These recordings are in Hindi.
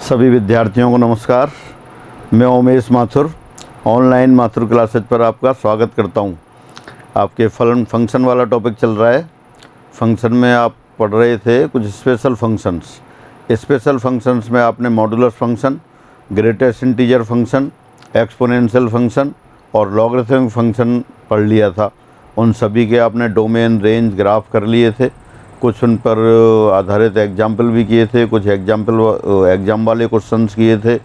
सभी विद्यार्थियों को नमस्कार। मैं उमेश माथुर ऑनलाइन माथुर क्लासेज पर आपका स्वागत करता हूं। आपके फंक्शन वाला टॉपिक चल रहा है। फंक्शन में आप पढ़ रहे थे कुछ स्पेशल फंक्शंस। स्पेशल फंक्शंस में आपने modulus function, greatest integer function, exponential function और लॉगरिथमिक फंक्शन पढ़ लिया था। उन सभी के आपने डोमेन, रेंज, ग्राफ कर लिए थे। कुछ उन पर आधारित एग्जाम्पल भी किए थे, कुछ एग्जाम वाले क्वेश्चंस किए थे।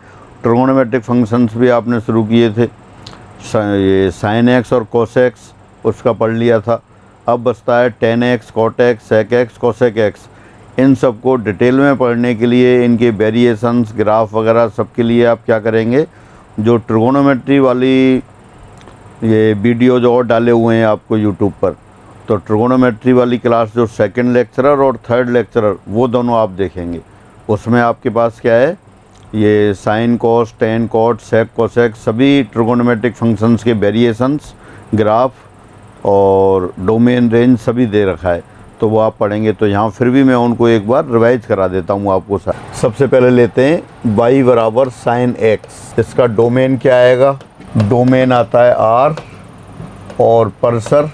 ट्रिगोनोमेट्रिक फंक्शंस भी आपने शुरू किए थे। ये साइन एक्स और कोस एक्स उसका पढ़ लिया था। अब बचता है tan x, cot x, sec x, cosec x. इन सब को डिटेल में पढ़ने के लिए, इनके वेरिएशंस, ग्राफ वगैरह सब के लिए आप क्या करेंगे, जो ट्रिगोनोमेट्री वाली ये वीडियोज और डाले हुए हैं आपको यूट्यूब पर, तो ट्रिगोनोमेट्री वाली क्लास जो सेकंड लेक्चरर और थर्ड लेक्चरर वो दोनों आप देखेंगे। उसमें आपके पास क्या है, ये sine cos, tan cot, sec cosec सभी ट्रिगोनोमेट्रिक फंक्शंस के वेरिएशंस, ग्राफ और डोमेन, रेंज सभी दे रखा है, तो वो आप पढ़ेंगे। तो यहाँ फिर भी मैं उनको एक बार रिवाइज करा देता हूँ आपको। सबसे पहले लेते हैं y बराबर साइन एक्स। इसका डोमेन क्या आएगा? डोमेन आता है r और परसर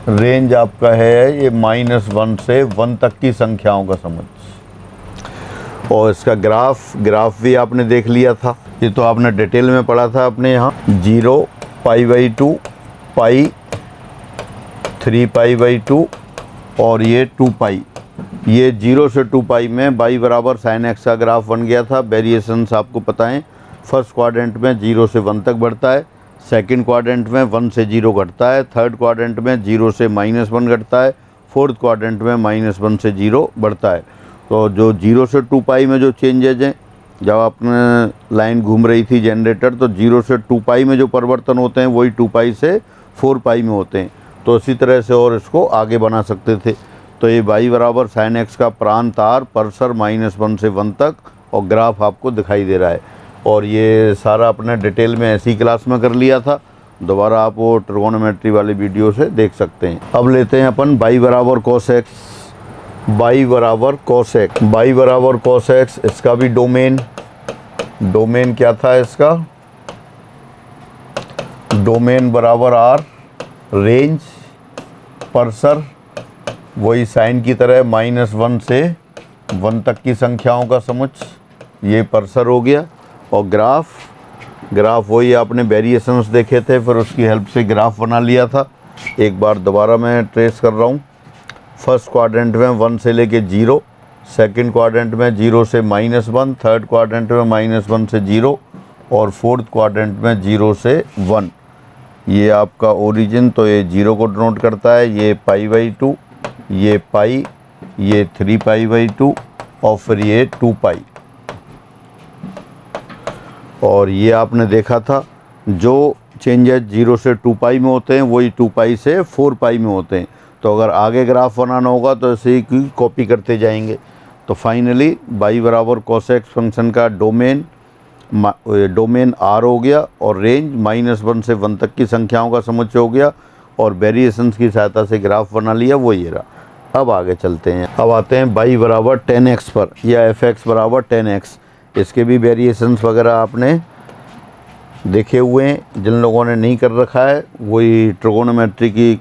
रेंज आपका है ये -1 से 1 तक की संख्याओं का समझ। और इसका ग्राफ भी आपने देख लिया था। ये तो आपने डिटेल में पढ़ा था अपने यहाँ। 0 π/2 पाई, 3 π/2 और ये 2 पाई। ये 0 से 2 पाई में y बराबर साइन एक्स का ग्राफ बन गया था। वेरिएशंस आपको पता है। फर्स्ट क्वाड्रेंट में 0 से 1 तक बढ़ता है, सेकंड क्वाड्रेंट में 1 से 0 घटता है, थर्ड क्वाड्रेंट में 0 से -1 घटता है, फोर्थ क्वाड्रेंट में -1 से 0 बढ़ता है। तो जो 0 से 2 पाई में जो चेंजेज हैं, जब आपने लाइन घूम रही थी जनरेटर, तो 0 से 2 पाई में जो परिवर्तन होते हैं वही 2 पाई से 4 पाई में होते हैं। तो इसी तरह से और इसको आगे बना सकते थे। तो ये y बराबर साइन एक्स का प्रांत आर, परसर -1 से 1 तक और ग्राफ आपको दिखाई दे रहा है। और ये सारा अपने डिटेल में ऐसी क्लास में कर लिया था। दोबारा आप वो ट्रिगोनोमेट्री वाली वीडियो से देख सकते हैं। अब लेते हैं अपन y बराबर कोस एक्स। y बराबर कोस एक्स, इसका भी डोमेन क्या था इसका? डोमेन बराबर r, रेंज, परसर वही साइन की तरह -1 से 1 तक की संख्याओं का समुच्च, ये परसर हो गया। और ग्राफ वही आपने वेरिएशंस देखे थे, फिर उसकी हेल्प से ग्राफ बना लिया था। एक बार दोबारा मैं ट्रेस कर रहा हूँ। फर्स्ट क्वाड्रेंट में 1 से लेके 0, सेकंड क्वाड्रेंट में 0 से -1, थर्ड क्वाड्रेंट में -1 से 0 और फोर्थ क्वाड्रेंट में 0 से 1। ये आपका ओरिजिन, तो ये 0 को डिनोट करता है। ये π/2, ये पाई, ये 3 π/2 और फिर ये 2 पाई। और ये आपने देखा था, जो चेंजेस 0 से 2 पाई में होते हैं वही 2 पाई से 4 पाई में होते हैं। तो अगर आगे ग्राफ बनाना होगा तो ऐसे ही कॉपी करते जाएंगे। तो फाइनली y बराबर कोस एक्स फंक्शन का डोमेन r हो गया और रेंज -1 से 1 तक की संख्याओं का समुच्चय हो गया और वेरिएशंस की सहायता से ग्राफ बना लिया, वो ये रहा। अब आगे चलते हैं। अब आते हैं y बराबर 10x पर, या fx बराबर 10x। इसके भी वेरिएशंस वगैरह आपने देखे हुए हैं। जिन लोगों ने नहीं कर रखा है वही ट्रिगोनोमेट्री की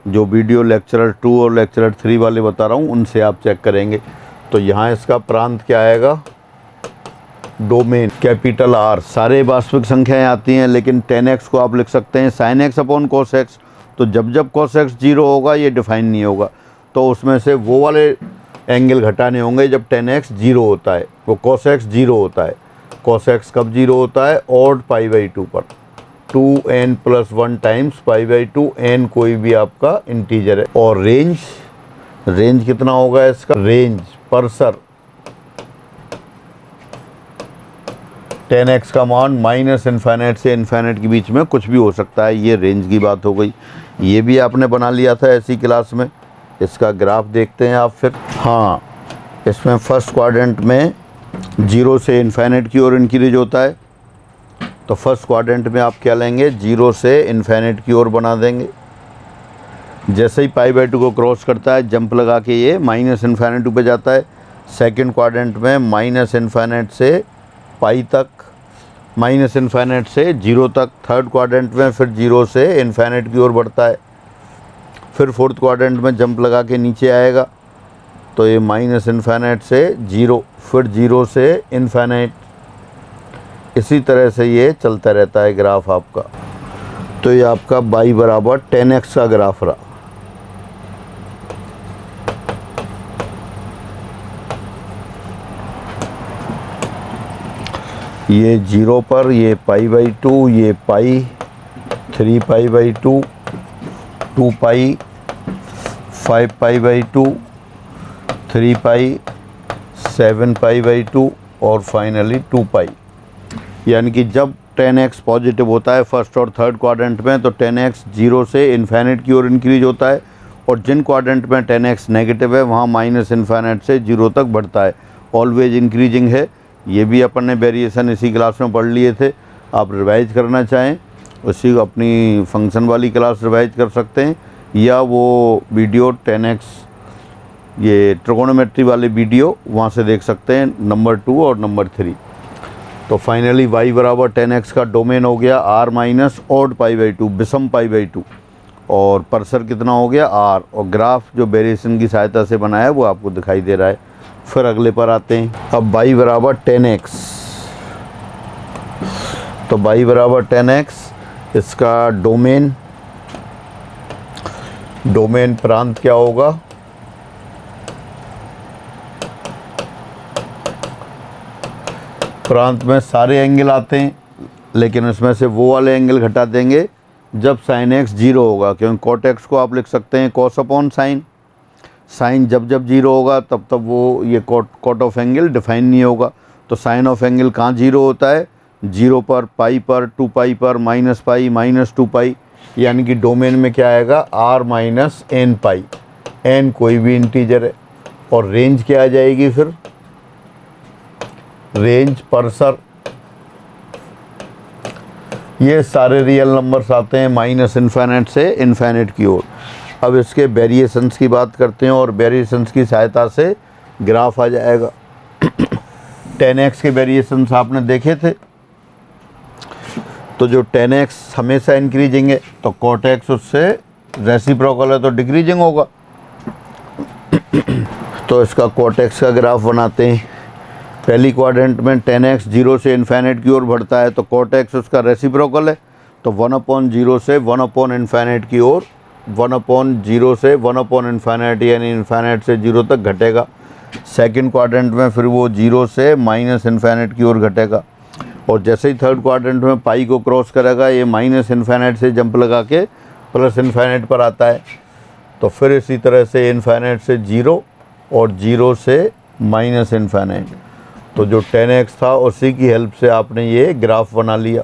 जो वीडियो लेक्चरर 2 और लेक्चरर 3 वाले बता रहा हूँ, उनसे आप चेक करेंगे। तो यहाँ इसका प्रांत क्या आएगा? Domain capital R। सारे वास्तविक संख्याएं आती हैं, लेकिन 10x को आप लिख सकते हैं sine x upon cos x. तो जब कोस एक्स 0 होगा ये डिफाइन नहीं होगा, तो उसमें से वो वाले एंगल घटाने होंगे जब 10x 0 होता है, वो कोस एक्स 0 होता है। कोस एक्स कब 0 होता है? ऑड π/2 पर, 2n + 1 टाइम्स π/2, n कोई भी आपका इंटीजर है। और रेंज कितना होगा इसका? रेंज परसर 10x का मान -∞ से ∞ के बीच में कुछ भी हो सकता है। ये रेंज की बात हो गई। ये भी आपने बना लिया था ऐसी क्लास में। इसका ग्राफ देखते हैं आप फिर। हाँ, इसमें फर्स्ट क्वाड्रेंट में 0 से ∞ की ओर इंक्रीज होता है। तो फर्स्ट क्वाड्रेंट में आप क्या लेंगे? 0 से ∞ की ओर बना देंगे। जैसे ही π/2 को क्रॉस करता है, जंप लगा के ये -∞ पे जाता है। सेकंड क्वाड्रेंट में माइनस इन्फाइनाइट से पाई तक, माइनस इन्फाइनाइट से 0 तक। थर्ड क्वाड्रेंट में फिर 0 से इन्फाइनाइट की ओर बढ़ता है। फिर फोर्थ क्वाड्रेंट में जंप लगा के नीचे आएगा, तो ये माइनस इन्फाइनाइट से 0, फिर 0 से इन्फाइनाइट। इसी तरह से ये चलता रहता है ग्राफ आपका। तो ये आपका y बराबर 10x का ग्राफ रहा। ये 0 पर, ये π/2, ये पाई, 3π/2, 2π, 5π/2, 3π, 7π/2 और फाइनली 2π। यानी कि जब 10x पॉजिटिव होता है फर्स्ट और थर्ड क्वाड्रेंट में, तो 10x 0 से इन्फाइनाइट की ओर इंक्रीज होता है, और जिन क्वाड्रेंट में 10x नेगेटिव है वहाँ माइनस इन्फाइनाइट से 0 तक बढ़ता है। ऑलवेज इंक्रीजिंग है। ये भी अपन ने वेरिएशन इसी क्लास में पढ़ लिए थे। आप रिवाइज करना चाहें उसी अपनी फंक्शन वाली क्लास रिवाइज कर सकते हैं, या वो वीडियो 10x ये ट्रिगोनोमेट्री वाले वीडियो वहाँ से देख सकते हैं, नंबर 2 और नंबर 3। तो फाइनली y बराबर 10x का डोमेन हो गया r माइनस ऑड π/2, विषम π/2, और परसर कितना हो गया r, और ग्राफ जो वेरिएशन की सहायता से बनाया है वो आपको दिखाई दे रहा है। फिर अगले पर आते हैं। अब y बराबर 10x, तो y बराबर 10x, इसका डोमेन प्रांत क्या होगा? प्रांत में सारे एंगल आते हैं, लेकिन इसमें से वो वाले एंगल घटा देंगे जब साइन x 0 होगा, क्योंकि कॉट x को आप लिख सकते हैं कॉस अपॉन साइन। साइन जब 0 होगा तब वो ये कॉट ऑफ एंगल डिफाइन नहीं होगा। तो साइन ऑफ एंगल कहाँ 0 होता है? 0 पर, पाई पर, 2π पर, माइनस पाई, माइनस 2π। यानी कि डोमेन में क्या आएगा? r माइनस n पाई। n कोई भी इंटीजर है। और रेंज क्या आ जाएगी फिर? रेंज परसर। ये सारे रियल नंबर्स आते हैं माइनस इन्फाइनाइट से इन्फाइनाइट की ओर। अब इसके वेरिएशंस की बात करते हैं, और वेरिएशंस की सहायता से ग्राफ आ जाएगा। 10x के वेरिएशंस आपने देखे थे, तो जो 10x हमेशा इंक्रीजिंग है, तो cot x उससे रेसिप्रोकल है तो डिक्रीजिंग होगा। तो इसका cot x का ग्राफ बनाते हैं। पहली क्वाड्रेंट में 10x 0 से इन्फाइनाइट की ओर बढ़ता है, तो cot x उसका रेसिप्रोकल है, तो 1/0 से 1/इन्फाइनाइट की ओर, 1/0 से 1/इन्फाइनाइट, यानी इन्फाइनाइट से 0 तक घटेगा। सेकंड क्वाड्रेंट में फिर वो 0 से माइनस इन्फाइनाइट की ओर घटेगा, और जैसे ही थर्ड क्वाड्रेंट में पाई को क्रॉस करेगा, ये माइनस इन्फाइनाइट से जंप लगा के प्लस इन्फाइनाइट पर आता है। तो फिर इसी तरह से इन्फाइनाइट से 0 और 0 से माइनस इन्फाइनाइट। तो जो 10x था उसी की हेल्प से आपने ये ग्राफ बना लिया।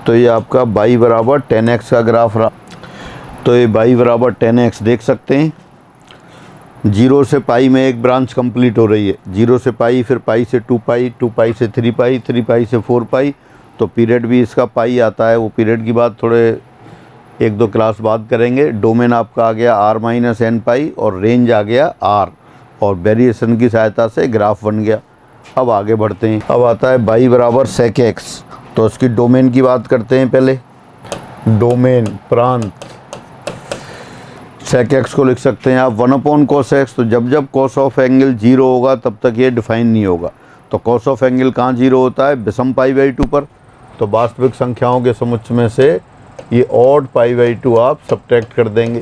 तो ये आपका y बराबर 10x का ग्राफ रहा। तो ये y बराबर 10x देख सकते हैं। 0 से पाई में एक ब्रांच कंप्लीट हो रही है, 0 से पाई, फिर पाई से 2π, 2π से 3π, 3π से 4π। तो पीरियड भी इसका पाई आता है, वो पीरियड की बात थोड़े 1-2 क्लास बाद करेंगे। डोमेन आपका आ गया r माइनस n पाई, और रेंज आ गया r, और वेरिएशन की सहायता से ग्राफ बन गया। अब आगे बढ़ते हैं। अब आता है y बराबर sec x। तो इसकी डोमेन की बात करते हैं पहले। डोमेन प्रांत sec x को लिख सकते हैं आप 1/cos x। तो जब cos ऑफ एंगल 0 होगा तब तक ये डिफाइन नहीं होगा। तो cos ऑफ एंगल कहाँ 0 होता है? विषम π/2 पर। तो वास्तविक संख्याओं के समुच्चय में से ये ऑड π/2 आप सब्ट्रैक्ट कर देंगे।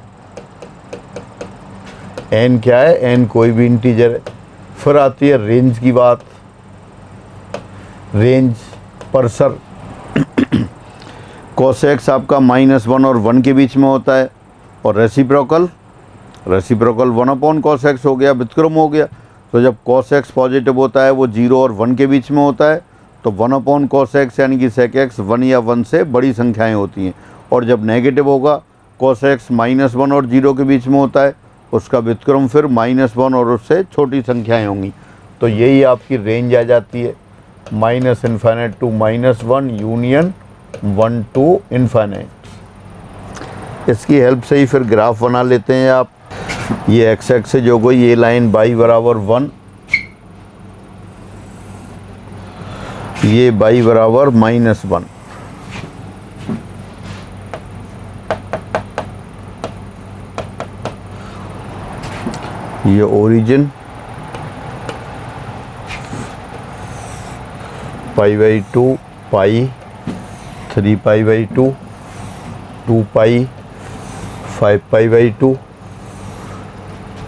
n क्या है? n कोई भी इंटीजर है। फिर आती है रेंज की बात। रेंज परसर। cos x आपका -1 और 1 के बीच में होता है, और रेसिप्रोकल 1/cos x हो गया, व्युत्क्रम हो गया। तो जब cos x पॉजिटिव होता है वो 0 और 1 के बीच में होता है, तो 1/cos x यानी कि sec x 1 या 1 से बड़ी संख्याएं होती हैं। और जब नेगेटिव होगा, cos x -1 और 0 के बीच में होता है, उसका व्युत्क्रम फिर -1 और उससे छोटी संख्याएं होंगी। तो यही आपकी रेंज आ जाती है, -infinite to -1 union 1 to infinite. इसकी हेल्प से ही फिर ग्राफ बना लेते हैं आप। ये x एक्सिस हो गई, ये लाइन y बराबर 1, ये बाई बराबर -1। ये ओरिजिन π/2 पाई 3π/2 2 पाई 5π/2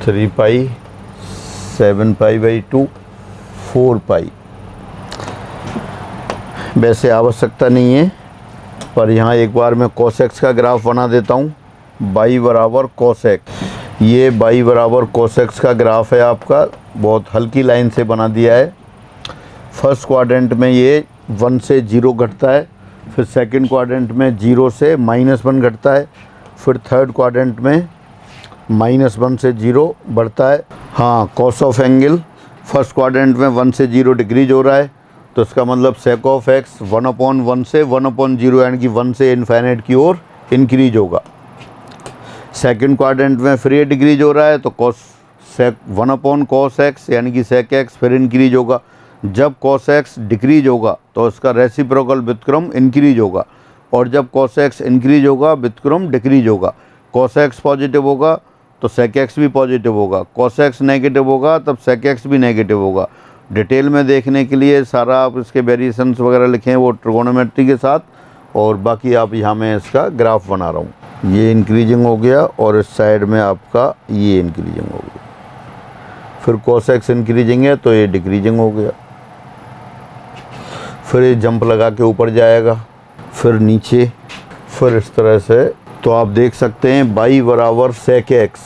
3 पाई 7 π/2 4 पाई। वैसे आवश्यकता नहीं है, पर यहाँ एक बार मैं cos x का ग्राफ बना देता हूँ। बाई बराबर cos x, ये बाई बराबर cos x का ग्राफ है आपका। बहुत हल्की लाइन से बना दिया है। फर्स्ट क्वाड्रेंट में ये 1 से 0 घटता है, फिर सेकंड क्वाड्रेंट में 0 से -1 घटता है, फिर थर्ड क्वाड्रेंट में -1 से 0 बढ़ता है। हाँ, cos of angle first quadrant में 1 से 0 डिक्रीज हो रहा है, तो इसका मतलब सेक ऑफ एक्स 1/1 से 1/0 यानी कि 1 से इन्फिनिट की ओर इंक्रीज होगा। सेकंड क्वाड्रेंट में फिर ये डिक्रीज हो रहा है, तो कॉस सेक 1/cos x यानी कि सेक एक्स फिर इंक्रीज होगा। जब cos x डिक्रीज होगा तो इसका रेसिप्रोकल व्युत्क्रम इंक्रीज होगा, और जब cos x इंक्रीज होगा व्युत्क्रम डिक्रीज होगा। cos x पॉजिटिव होगा तो sec x भी पॉजिटिव होगा, cos x नेगेटिव होगा तब sec x भी नेगेटिव होगा। डिटेल में देखने के लिए सारा आप इसके वेरिएशंस वगैरह लिखें वो ट्रिगोनोमेट्री के साथ, और बाकी आप यहाँ मैं इसका ग्राफ बना रहा हूँ। ये इंक्रीजिंग हो गया और इस साइड में आपका ये इंक्रीजिंग हो गया, फिर cos x इंक्रीजिंग है तो ये डिक्रीजिंग हो गया, फिर ये जंप लगा के ऊपर जाएगा, फिर नीचे, फिर इस तरह से। तो आप देख सकते हैं बाई बराबर सेक एक्स,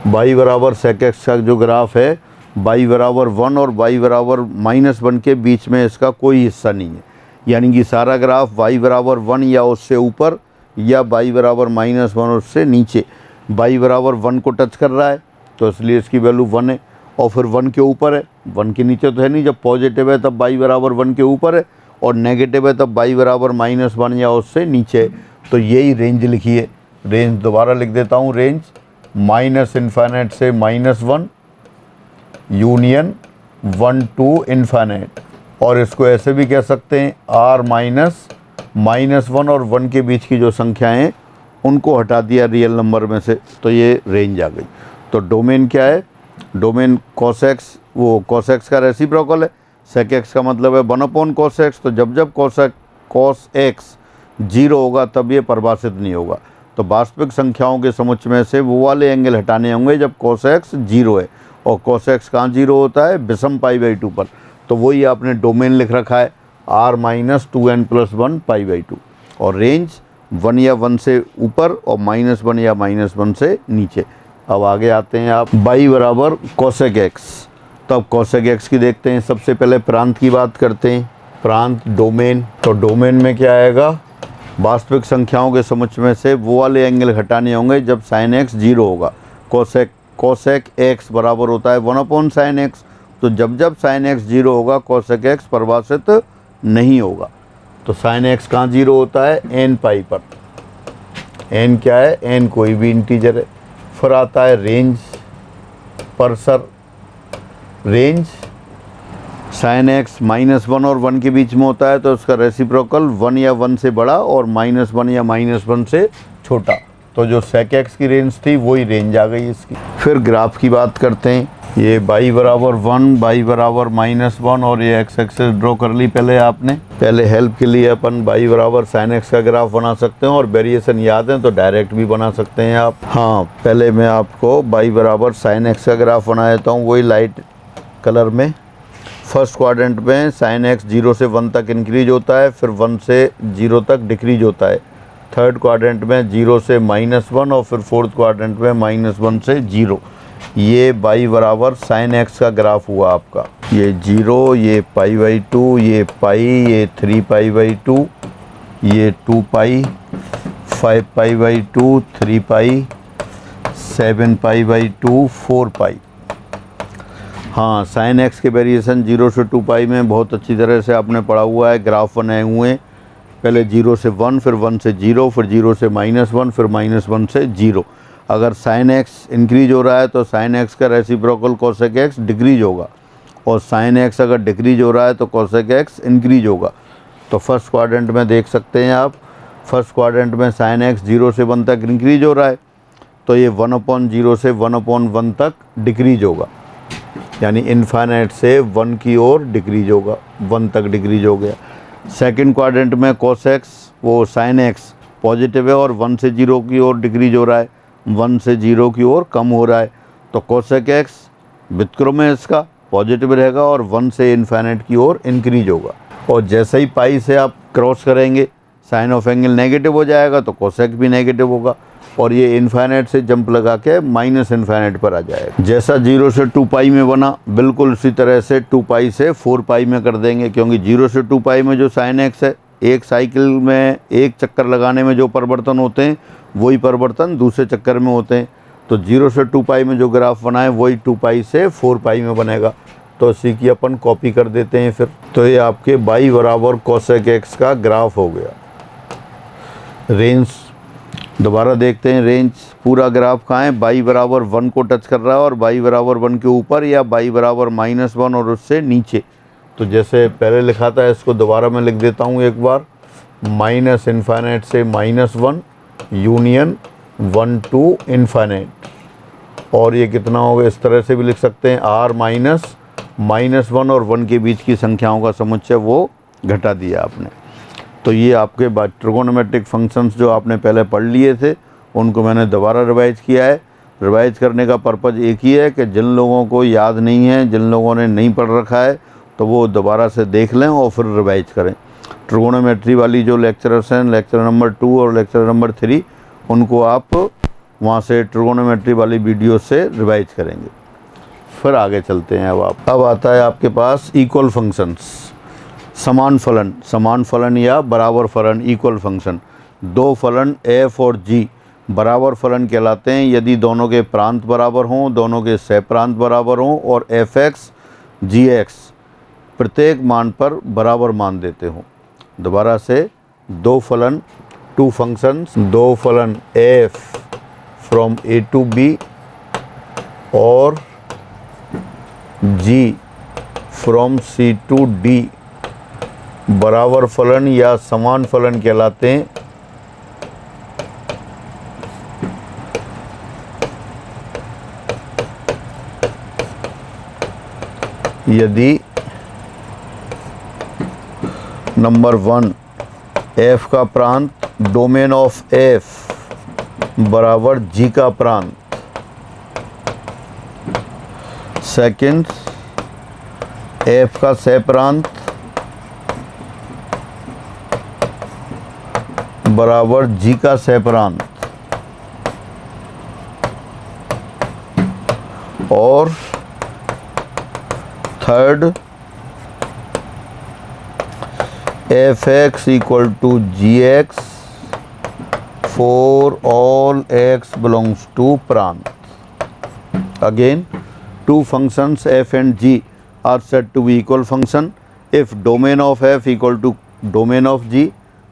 बाई बराबर सेक एक्स का जो ग्राफ है बाई बराबर 1 और बाई बराबर -1 के बीच में इसका कोई हिस्सा नहीं है, यानी कि सारा ग्राफ बाई बराबर 1 या उससे ऊपर या बाई बराबर -1 उससे नीचे। बाई बराबर 1 को टच कर रहा है तो इसलिए इसकी वैल्यू 1 है, और फिर 1 के ऊपर है, 1 के नीचे तो है नहीं। जब पॉजिटिव है तब बाई बराबर 1 के ऊपर है, और नेगेटिव है तब बाई बराबर -1 या उससे नीचे है। तो यही रेंज लिखी है। रेंज दोबारा लिख देता हूँ, रेंज -∞ से -1 यूनियन 1 to ∞, और इसको ऐसे भी कह सकते हैं r -1 और 1 के बीच की जो संख्याएं हैं उनको हटा दिया रियल नंबर में से, तो ये रेंज आ गई। तो डोमेन क्या है? डोमेन cos x, वो cos x का रेसिप्रोकल है। sec x का मतलब है 1/cos x, तो जब जब cos x 0 होगा तब ये परिभाषित नहीं होगा। तो वास्तविक संख्याओं के समुच्चय में से वो वाले एंगल हटाने होंगे जब cos x 0 है, और cos x कहाँ 0 होता है? विषम π/2 पर। तो वही आपने डोमेन लिख रखा है r - 2n+1 π/2, और रेंज 1 या 1 से ऊपर और -1 या -1 से नीचे। अब आगे आते हैं आप, बाई बराबर cosec x। तो अब cosec x की देखते हैं। सबसे पहले प्रांत की बात करते हैं। प्रांत डोमेन, तो डोमेन में क्या आएगा? वास्तविक संख्याओं के समुच्चय में से वो वाले एंगल हटाने होंगे जब sin x 0 होगा। cosec x बराबर होता है 1/sin x, तो जब जब sin x 0 होगा cosec x परिभाषित नहीं होगा। तो sin x कहाँ 0 होता है? n पाई पर। n क्या है? n कोई भी इंटीजर है। फिर आता है रेंज परसर। रेंज sin x -1 और 1 के बीच में होता है, तो उसका रेसिप्रोकल 1 या 1 से बड़ा और -1 या -1 से छोटा। तो जो sec x की रेंज थी वही रेंज आ गई इसकी। फिर ग्राफ की बात करते हैं। ये बाई बराबर 1, बाई बराबर -1, और ये x एक्सिस ड्रॉ कर ली पहले आपने। पहले हेल्प के लिए अपन बाई बराबर sin x का ग्राफ बना सकते हैं, और वेरिएशन याद है तो डायरेक्ट भी बना सकते हैं आप। हाँ, पहले मैं आपको बाई बराबर sin x का ग्राफ बना देता हूँ, वही लाइट कलर में। फर्स्ट क्वाड्रेंट में sin x 0 से 1 तक इंक्रीज होता है, फिर 1 से 0 तक डिक्रीज होता है। थर्ड क्वाड्रेंट में 0 से -1, और फिर फोर्थ क्वाड्रेंट में -1 से 0। ये बाई बराबर sin x का ग्राफ हुआ आपका। ये 0, ये π/2, ये पाई, ये 3π/2, ये 2 पाई, 5π/2, 3 पाई, 7π/2, 4 पाई। हाँ, sin x के वेरिएशन 0 से 2 पाई में बहुत अच्छी तरह से आपने पढ़ा हुआ है, ग्राफ बनाए हुए हैं। पहले 0 से 1, फिर 1 से 0, फिर 0 से -1, फिर -1 से 0। अगर sin x इंक्रीज हो रहा है तो sin x का रेसिप्रोकल cosec x डिक्रीज होगा, और साइन एक्स अगर डिक्रीज हो रहा है तो कोसेक एक्स इंक्रीज होगा। तो फर्स्ट क्वाड्रेंट में देख सकते हैं आप, फर्स्ट क्वाड्रेंट में साइन एक्स 0 से 1 तक इंक्रीज हो रहा है, तो ये 1/0 से 1/1 तक डिक्रीज होगा, यानी इनफाइनाइट से 1 की ओर डिक्रीज होगा, 1 तक डिक्रीज हो गया। सेकंड क्वाड्रेंट में कोसेक्स वो साइन एक्स पॉजिटिव है और 1 से 0 की ओर डिक्रीज हो रहा है, 1 से 0 की ओर कम हो रहा है, तो कोसेक एक्स व्युत्क्रम में इसका पॉजिटिव रहेगा और 1 से इनफाइनाइट की ओर इंक्रीज होगा। और जैसे ही पाई से आप क्रॉस करेंगे साइन ऑफ एंगल नेगेटिव हो जाएगा तो कोसेक भी नेगेटिव होगा और ये इनफाइनाइट से जंप लगा के माइनस इनफाइनाइट पर आ जाएगा। जैसा 0 से 2 पाई में बना बिल्कुल उसी तरह से 2 पाई से 4 पाई में कर देंगे, क्योंकि 0 से 2 पाई में जो साइन एक्स है, एक साइकिल में एक चक्कर लगाने में जो परिवर्तन होते हैं वही परिवर्तन दूसरे चक्कर में होते हैं। तो 0 से 2 पाई में जो ग्राफ बना है वही 2 पाई से 4 पाई में बनेगा। तो इसी की अपन कॉपी कर देते हैं फिर। तो ये आपके y बराबर कोसेक एक्स का ग्राफ हो गया। रेंज दोबारा देखते हैं, रेंज पूरा ग्राफ कहाँ है, y बराबर 1 को टच कर रहा है और y बराबर 1 के ऊपर या y बराबर -1 और उससे नीचे। तो जैसे पहले लिखा था इसको दोबारा मैं लिख देता हूँ एक बार, माइनस इनफाइनाइट से -1 यूनियन 1 टू इनफाइनाइट। और ये कितना होगा, इस तरह से भी लिख सकते हैं, r -1 और 1 के बीच की संख्याओं का समुच्चय वो घटा दिया आपने। तो ये आपके ट्रिगोनोमेट्रिक फंक्शंस जो आपने पहले पढ़ लिए थे उनको मैंने दोबारा रिवाइज किया है। रिवाइज करने का पर्पज़ एक ही है कि जिन लोगों को याद नहीं है, जिन लोगों ने नहीं पढ़ रखा है, तो वो दोबारा से देख लें और फिर रिवाइज करें। ट्रिगोनोमेट्री वाली जो लेक्चरर्स हैं, लेक्चर नंबर 2 और लेक्चर नंबर 3, उनको आप वहाँ से ट्रिगोनोमेट्री वाली वीडियो से रिवाइज करेंगे। फिर आगे चलते हैं। अब आता है आपके पास इक्वल फंक्शंस, समान फलन या बराबर फलन, इक्वल फंक्शन। दो फलन f और g बराबर फलन कहलाते हैं यदि दोनों के प्रांत बराबर हों, दोनों के सहप्रांत बराबर हों और f(x) g(x) प्रत्येक मान पर बराबर मान देते हों। दोबारा से, दो फलन, टू फंक्शंस, दो फलन f from a to b और g from c to d बराबर फलन या समान फलन कहलाते हैं यदि नंबर 1 f का प्रांत डोमेन ऑफ f बराबर g का प्रांत, सेकंड f का सहप्रांत बराबर g का सहप्रांत, और third f(x) equal to gx for all x belongs to प्रांत। Again, two functions f and g are said to be equal function if domain of f equal to domain of g,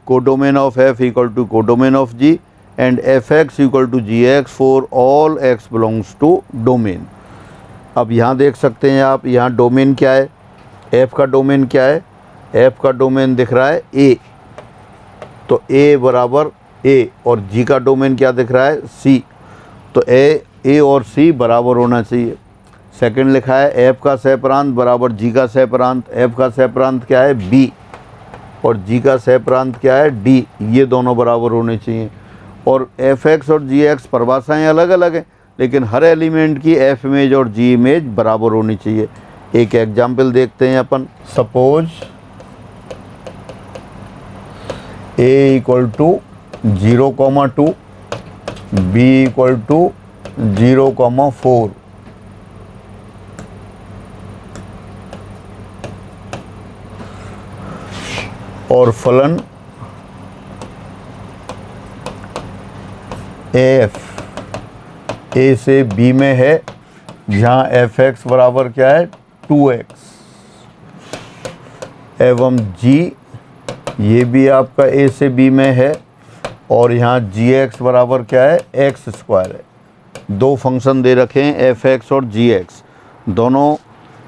codomain of f equal to codomain of g and f(x) equal to gx for all x belongs to domain। अब यहाँ देख सकते हैं आप, यहाँ डोमेन क्या है, f का डोमेन क्या है, f का डोमेन दिख रहा है a, तो a बराबर a, और g का डोमेन क्या दिख रहा है c, तो a और c बराबर होना चाहिए। सेकंड लिखा है f का सहप्रांत बराबर g का सहप्रांत, f का सहप्रांत क्या है b और g का सहप्रांत क्या है d, ये दोनों बराबर होने चाहिए। और f(x) और g(x) परिभाषाएं अलग अलग हैं, लेकिन हर एलिमेंट की f इमेज और g इमेज बराबर होनी चाहिए। एक एग्जाम्पल देखते हैं अपन। Suppose a equal to 0,2, b equal to 0,4, और फलन f a से b में है, जहाँ f(x) बराबर क्या है 2x, एवं g ये भी आपका a से b में है, और यहाँ gx बराबर क्या है x² है। दो फंक्शन दे रखे हैं f(x) और gx, दोनों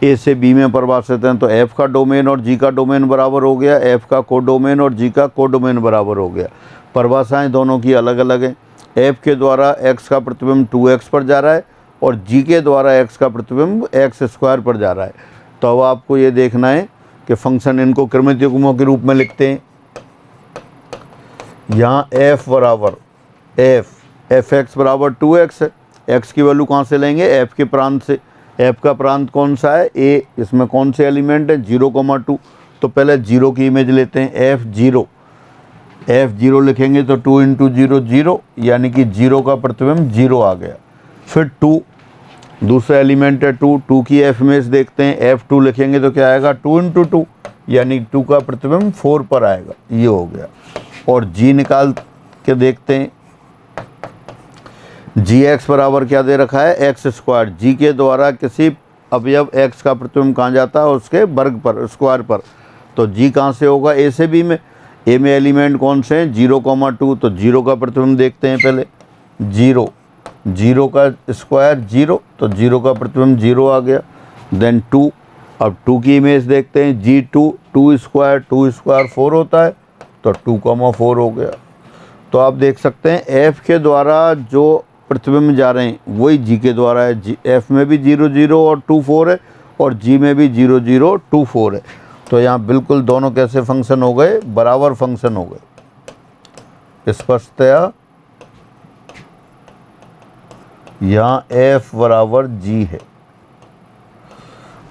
ए से बी में परिभाषित हैं, तो एफ का डोमेन और जी का डोमेन बराबर हो गया, एफ का कोडोमेन और जी का कोडोमेन बराबर हो गया। परिभाषाएं दोनों की अलग अलग हैं। एफ के द्वारा एक्स का प्रतिबिंब 2x पर जा रहा है और जी के द्वारा एक्स का प्रतिबिंब एक्स स्क्वायर पर जा रहा है। तो अब आपको ये देखना है कि फंक्शन इनको क्रमित युग्मों के रूप में लिखते हैं। यहाँ एफ बराबर एफ एक्स बराबर 2x है। एक्स की वैल्यू कहाँ से लेंगे? एफ के प्रांत से। एफ का प्रांत कौन सा है? ए। इसमें कौन से एलिमेंट है? 0,2। तो पहले 0 की इमेज लेते हैं। एफ जीरो लिखेंगे तो 2 × 0 0, यानी कि 0 का प्रतिबिंब 0 आ गया। फिर 2, दूसरा एलिमेंट है 2 की एफ इमेज देखते हैं। एफ 2 लिखेंगे तो क्या आएगा? 2 × 2, यानी 2 का प्रतिबिंब 4 पर आएगा। ये हो गया। और जी निकाल के देखते हैं। जी एक्स बराबर क्या दे रखा है? X square. जी के द्वारा किसी अवयव एक्स का प्रतिबिंब कहाँ जाता है? उसके वर्ग पर, स्क्वायर पर। तो जी कहाँ से होगा? ए से बी में। ए में एलिमेंट कौन से हैं? 0,2। तो 0 का प्रतिबिंब देखते हैं पहले। 0 का स्क्वायर 0, तो 0 का प्रतिबिंब 0 आ गया। देन 2, अब 2 की इमेज देखते हैं। G2, 2 स्क्वायर 4 होता है, तो 2,4 हो गया। तो आप देख सकते हैं एफ के द्वारा जो प्रतिबिंब जा रहे हैं वही जी के द्वारा है। एफ में भी 0 0 और 2 4 है, और जी में भी 0 0 2 4 है। तो यहाँ बिल्कुल दोनों कैसे फंक्शन हो गए? बराबर फंक्शन हो गए स्पष्टतया। यहाँ एफ बराबर जी है।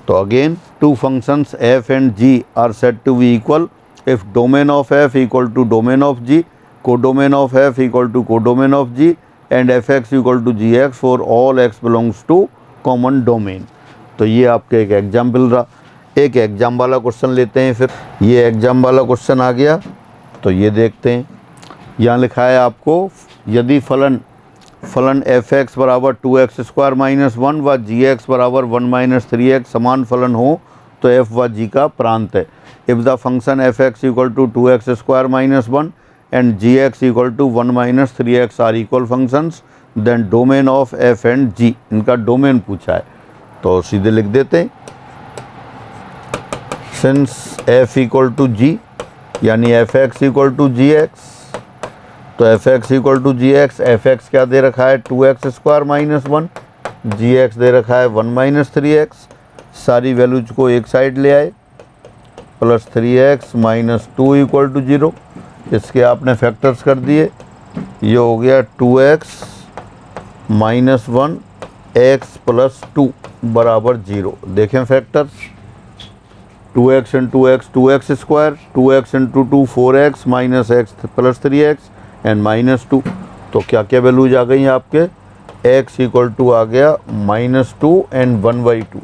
तो again two functions F and ji are said to be equal if domain of F equal to domain of G, codomain of F equal to codomain of G, and F x equal to G X for all X belongs to common domain. तो ये आपके एक एग्जाम्पल रहा। एक एग्जाम वाला क्वेश्चन लेते हैं। फिर ये एग्जाम वाला क्वेश्चन आ गया, तो ये देखते हैं। यहाँ लिखा है आपको, यदि फलन एफ एक्स बराबर 2x² - 1 व जी एक्स बराबर 1 - 3x समान फलन हो तो एफ व जी का प्रांत है। If the function F x equal to 2x² - 1 and g x equal to 1 - 3x are equal functions, then domain of F and जी। इनका डोमेन पूछा है, तो सीधे लिख देते हैं। सिंस एफ इक्वल टू जी, यानी F x equal to G x, तो F x equal to G X, f x क्या दे रखा है? 2x² - 1, जी एक्स दे रखा है 1 - 3x। सारी वैल्यूज को एक साइड ले आए, प्लस 3x - 2 इक्वल टू 0। इसके आपने फैक्टर्स कर दिए, ये हो गया 2x - 1 x + 2 बराबर 0। देखें factors, 2x × x 2x², 2x × 2 4x - x + 3x and -2। तो क्या क्या वैल्यूज आ गई आपके? x इक्वल टू आ गया -2 एंड 1/2।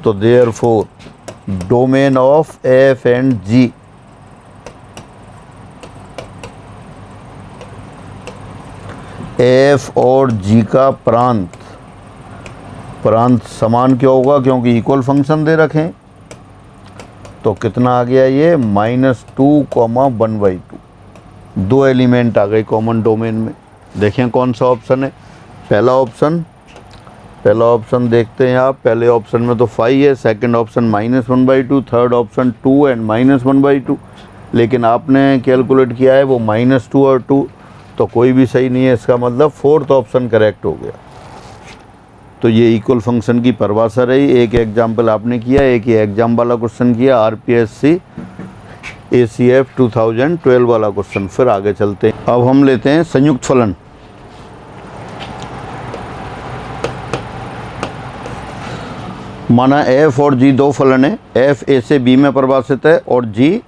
तो therefore domain of F and G F और जी का प्रांत समान क्यों होगा? क्योंकि इक्वल फंक्शन दे रखें। तो कितना आ गया ये? -2, 1/2। दो एलिमेंट आ गए कॉमन डोमेन में। देखें कौन सा ऑप्शन है? पहला ऑप्शन देखते हैं आप। पहले ऑप्शन में तो 5 है, second option -1/2, third option 2 and -1/2। लेकिन आपने कैलकुलेट किया है वो -2 और 2, तो कोई भी सही नहीं है। इसका मतलब फोर्थ ऑप्शन करेक्ट हो गया। तो ये इक्वल फंक्शन की परिभाषा रही। एक एग्जाम्पल आपने किया, एक ही एग्जाम वाला क्वेश्चन किया, RPSC ACF 2012 वाला क्वेश्चन। फिर आगे चलते हैं। अब हम लेते हैं संयुक्त फलन। माना एफ और जी दो फलन है। एफ ए से बी में परिभाषित है और जी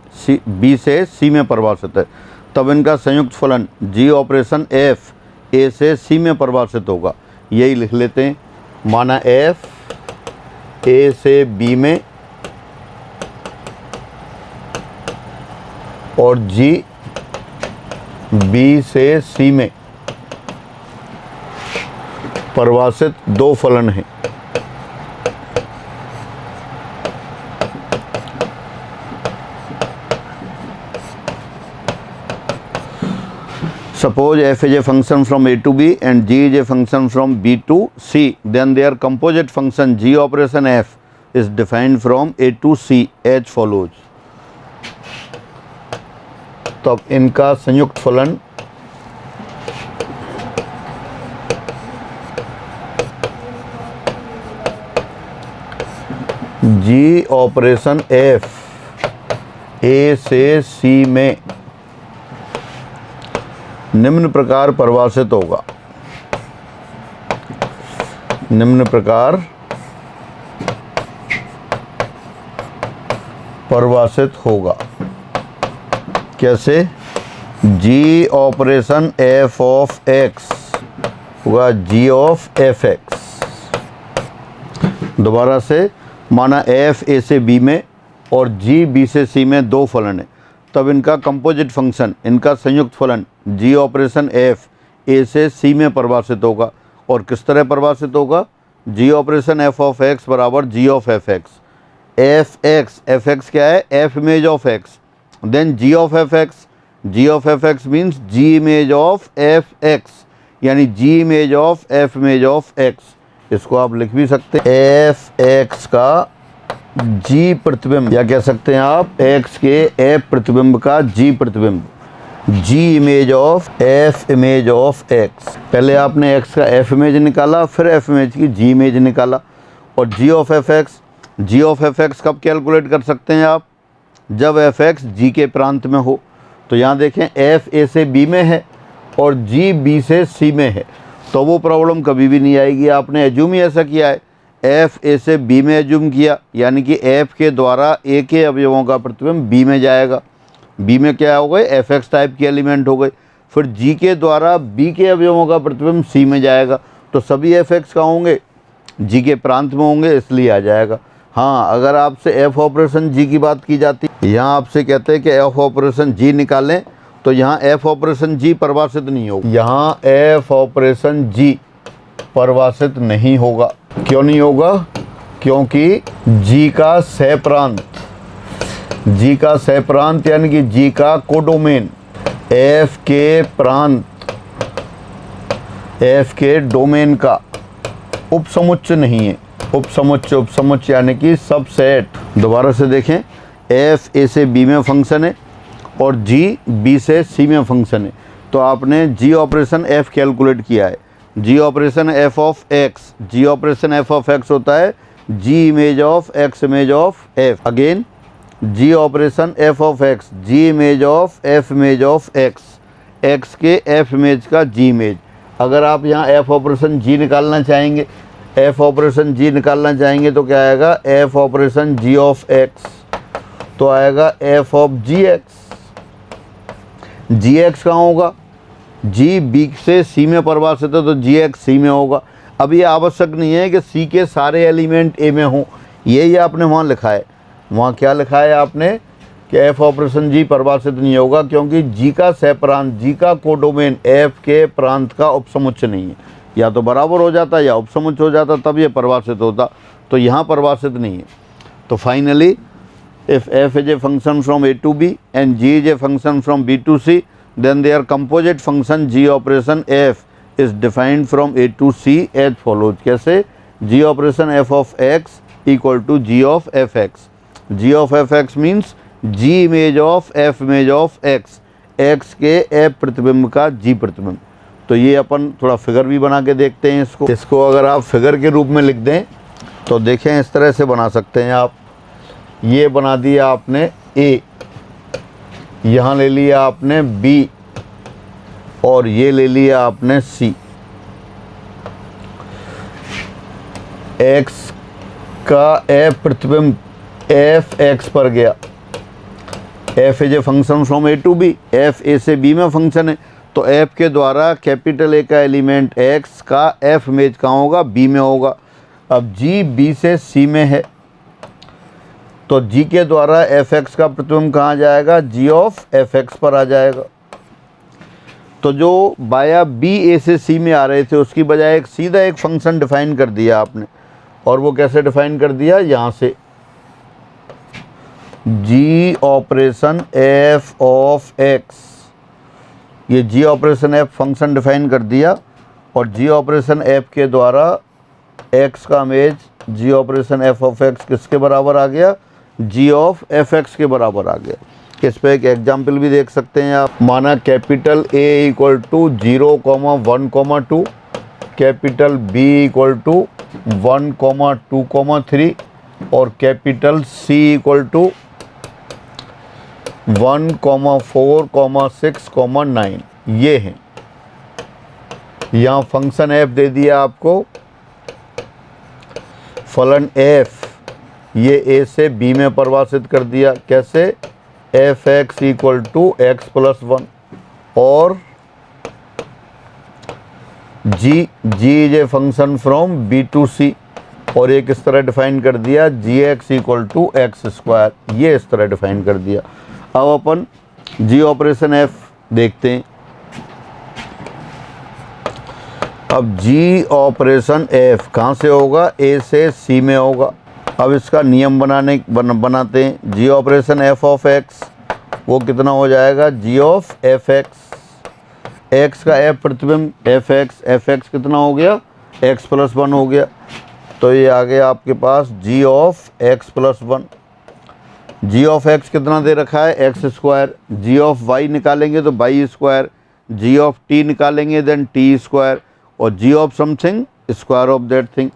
बी से सी में परिभाषित है। तब इनका संयुक्त फलन जी ऑपरेशन एफ ए से सी में परिभाषित होगा। यही लिख लेते हैं। माना एफ ए से बी में और जी बी से सी में परिभाषित दो फलन हैं। Suppose f is a function from a to b and g is a function from b to c, then their composite function g operation f is defined from A to C as follows. तो अब इनका संयुक्त फलन जी ऑपरेशन एफ ए से सी में निम्न प्रकार परिभाषित होगा। निम्न प्रकार परिभाषित होगा। कैसे? G operation F of x होगा जी ऑफ एफ एक्स। दोबारा से, माना एफ ए से बी में और जी बी से सी में दो फलन है, तब इनका कंपोजिट फंक्शन, इनका संयुक्त फलन जी ऑपरेशन एफ ए से सी में परिभाषित होगा। और किस तरह परिभाषित होगा? G operation F of x बराबर g of f x. F x क्या है? F image of x, then g of f x. G of f x means g image of f x, यानी g image of f image of x. इसको आप लिख भी सकते हैं एफ एक्स का जी प्रतिबिंब, या कह सकते हैं आप एक्स के एफ प्रतिबिंब का जी प्रतिबिंब, जी image of f image of x. पहले आपने एक्स का एफ इमेज निकाला, फिर एफ इमेज की जी इमेज निकाला। और जी ऑफ एफ एक्स कब कैलकुलेट कर सकते हैं आप? जब एफ एक्स जी के प्रांत में हो। तो यहाँ देखें एफ ए से बी में है और जी बी से सी में है, तो वो प्रॉब्लम कभी भी नहीं आएगी। आपने एज्यूम ही ऐसा किया है, एफ ए से बी में एज्यूम किया, यानी कि एफ के द्वारा ए के अवयवों का प्रतिबिंब बी में जाएगा। बी में क्या हो गए? एफ एक्स टाइप के एलिमेंट हो गए। फिर जी के द्वारा बी के अवयवों का प्रतिबिंब सी में जाएगा, तो सभी एफ एक्स का होंगे जी के प्रांत में होंगे, इसलिए आ जाएगा। हाँ, अगर आपसे एफ ऑपरेशन जी की बात की जाती, यहाँ आपसे कहते हैं कि एफ ऑपरेशन जी निकालें, तो यहाँ एफ ऑपरेशन जी परिभाषित नहीं होगा। यहाँ एफ ऑपरेशन जी परिभाषित नहीं होगा। क्यों नहीं होगा? क्योंकि जी का सहप्रांत यानी कि जी का कोडोमेन एफ के प्रांत, एफ के डोमेन का उपसमुच्चय नहीं है। उपसमुच्चय यानी कि सबसेट। दोबारा से देखें, एफ ए से बी में फंक्शन है और जी बी से सी में फंक्शन है, तो आपने जी ऑपरेशन एफ कैलकुलेट किया है। G operation F of x, g operation F of x होता है g image of x image of f. Again g operation F of x, g image of f image of x, x के एफ इमेज का जी इमेज। अगर आप यहाँ एफ ऑपरेशन जी निकालना चाहेंगे, तो क्या आएगा? F operation ji of x, तो आएगा F of G X. G X कहाँ होगा? जी बी से सी में परिभाषित है, तो जी एक्स सी में होगा। अब ये आवश्यक नहीं है कि सी के सारे एलिमेंट ए में हों, ये आपने वहाँ लिखा है। वहाँ क्या लिखा है आपने कि एफ ऑपरेशन जी परिभाषित नहीं होगा, क्योंकि जी का सहप्रांत, जी का कोडोमेन एफ के प्रांत का उपसमुच्चय नहीं है। या तो बराबर हो जाता या उपसमुच्चय हो जाता, तब ये परिभाषित होता। तो यहाँ परिभाषित नहीं है। तो finally, if f is a function from a to b and g is a function from b to c, then their composite function g operation f is defined from a to c as follows. कैसे? g operation f of x equal to g of f x. g of f x means g image of f image of x, x के f प्रतिबिंब का g प्रतिबिंब। तो ये अपन थोड़ा फिगर भी बना के देखते हैं इसको अगर आप फिगर के रूप में लिख दें तो देखें, इस तरह से बना सकते हैं आप। ये बना दिया आपने ए, यहाँ ले लिया आपने बी, और ये ले लिया आपने सी। एक्स का एफ प्रतिबिंब एफ एक्स पर गया। F is a function from A to B, F A से बी में फंक्शन है, तो एफ के द्वारा कैपिटल ए का एलिमेंट एक्स का एफ इमेज कहाँ होगा? बी में होगा। अब जी बी से सी में है, तो जी के द्वारा एफ एक्स का प्रतिबिंब कहाँ जाएगा? जी ऑफ एफ एक्स पर आ जाएगा। तो जो बाया बी ए से सी में आ रहे थे, उसकी बजाय एक सीधा एक फंक्शन डिफाइन कर दिया आपने। और वो कैसे डिफाइन कर दिया? यहाँ से जी ऑपरेशन एफ ऑफ एक्स, ये जी ऑपरेशन एफ फंक्शन डिफाइन कर दिया, और जी ऑपरेशन एफ के द्वारा एक्स का image G operation F of X किसके बराबर आ गया, जी ऑफ एफ एक्स के बराबर आ गया। इस पर एक एग्जाम्पल भी देख सकते हैं आप। माना capital A equal to 0,1,2, capital B equal to 1,2,3 और कैपिटल सी इक्वल टू 1,4,6,9 ये हैं। यहाँ फंक्शन एफ दे दिया आपको, फलन एफ ये ए से बी में परिभाषित कर दिया। कैसे, f x equal to x plus 1 और g is a function from b to c और एक इस तरह डिफाइन कर दिया g x equal to x square, ये इस तरह डिफाइन कर दिया। अब अपन जी ऑपरेशन एफ देखते हैं। अब जी ऑपरेशन एफ कहाँ से होगा, ए से सी में होगा। अब इसका नियम बनाते हैं। G operation F of x वो कितना हो जाएगा, g of f x, x का एफ प्रतिबिंब एफ एक्स कितना हो गया, एक्स प्लस 1 हो गया। तो ये आ गया आपके पास g of x plus 1। G of x कितना दे रखा है, x square. G of y निकालेंगे तो y square, g of t निकालेंगे देन टी स्क्वायर और g of something square of that thing.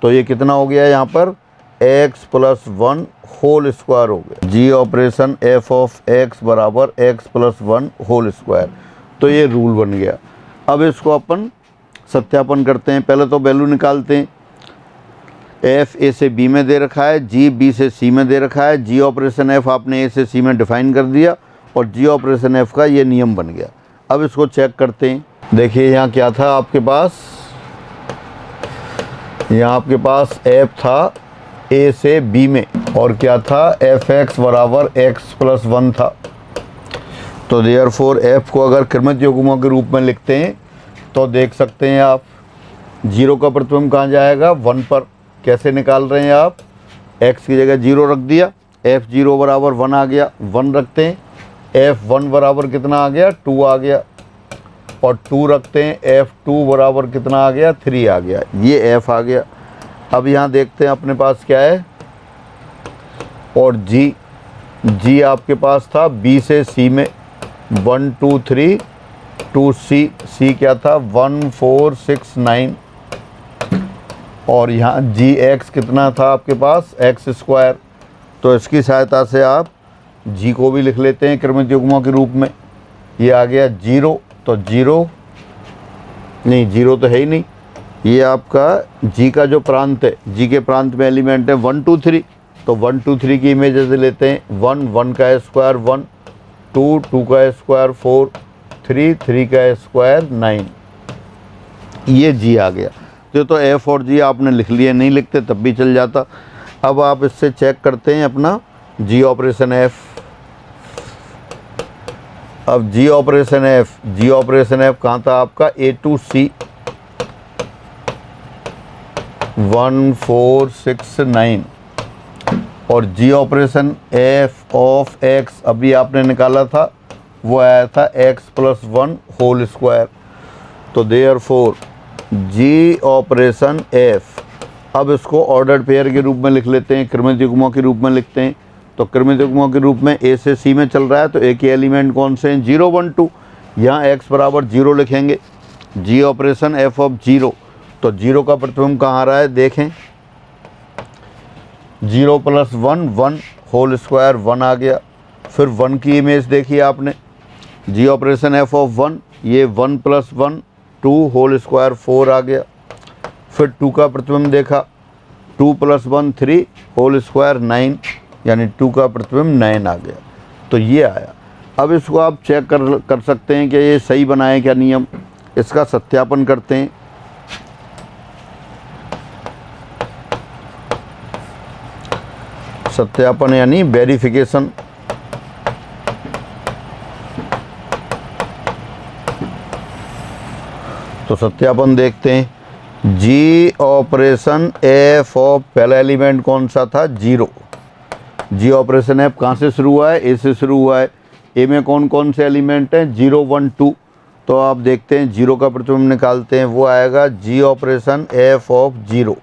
तो ये कितना हो गया यहाँ पर, एक्स प्लस 1 होल स्क्वायर हो गया। G operation F of x बराबर एक्स प्लस 1 होल स्क्वायर। तो ये रूल बन गया। अब इसको अपन सत्यापन करते हैं। पहले तो वैल्यू निकालते हैं। एफ ए से बी में दे रखा है, जी बी से सी में दे रखा है। जी ऑपरेशन एफ आपने ए से सी में डिफाइन कर दिया और जी ऑपरेशन एफ का ये नियम बन गया। अब इसको चेक करते हैं। देखिए यहाँ क्या था आपके पास, यहाँ आपके पास एफ था ए से बी में और क्या था, एफ एक्स बराबर एक्स प्लस 1 था। तो देयरफॉर एफ को अगर क्रमित युग्मों के रूप में लिखते हैं तो देख सकते हैं आप, जीरो का प्रतिबिंब कहाँ जाएगा, 1 पर। कैसे निकाल रहे हैं आप, x की जगह 0 रख दिया, f0 बराबर 1 आ गया, 1 रखते हैं, f1 बराबर कितना आ गया, 2 आ गया और 2 रखते हैं, f2 बराबर कितना आ गया, 3 आ गया। ये f आ गया। अब यहाँ देखते हैं अपने पास क्या है, और g आपके पास था b से c में 1 2 3 2 c क्या था 1 4 6 9 और यहाँ जी एक्स कितना था आपके पास, एक्स स्क्वायर। तो इसकी सहायता से आप जी को भी लिख लेते हैं क्रमित युग्मों के रूप में। ये आ गया 0, तो 0 नहीं, 0 तो है ही नहीं। ये आपका जी का जो प्रांत है, जी के प्रांत में एलिमेंट है 1 2 3, तो 1 2 3 की इमेज से लेते हैं। 1 1 का स्क्वायर 1, 2 2 का स्क्वायर 4, 3 3 का स्क्वायर 9। ये जी आ गया। तो एफ और जी आपने लिख लिए, नहीं लिखते तब भी चल जाता। अब आप इससे चेक करते हैं अपना जी ऑपरेशन एफ। अब जी ऑपरेशन एफ कहाँ था आपका, ए टू सी 1 4 6 9 और g operation F of x अभी आपने निकाला था, वो आया था एक्स प्लस 1 होल स्क्वायर। तो देयरफॉर जी ऑपरेशन एफ, अब इसको ऑर्डर्ड पेयर के रूप में लिख लेते हैं, क्रमित युग्मों के रूप में लिखते हैं। तो क्रमित युग्मों के रूप में ए से सी में चल रहा है, तो ए के एलिमेंट कौन से हैं, 0 1 2। यहाँ एक्स बराबर 0 लिखेंगे। जी ऑपरेशन एफ ऑफ 0, तो 0 का प्रतिबिंब कहाँ आ रहा है, देखें 0 प्लस 1 1 होल स्क्वायर 1 आ गया। फिर 1 की इमेज देखिए आपने, जी ऑपरेशन एफ ऑफ 1, ये 1 प्लस 1 2 होल स्क्वायर 4 आ गया। फिर 2 का प्रतिबिंब देखा, 2 प्लस 1 3 होल स्क्वायर 9, यानी 2 का प्रतिबिंब 9 आ गया। तो ये आया। अब इसको आप चेक कर सकते हैं कि ये सही बना है क्या नियम। इसका सत्यापन करते हैं। सत्यापन यानी वेरिफिकेशन। तो सत्यापन देखते हैं। जी ऑपरेशन एफ ऑफ पहला एलिमेंट कौन सा था, 0। जी ऑपरेशन एफ कहाँ से शुरू हुआ है, ए से शुरू हुआ है। ए में कौन कौन से एलिमेंट हैं, 0 1 2। तो आप देखते हैं 0 का प्रतिबिंब निकालते हैं, वो आएगा g operation F of 0।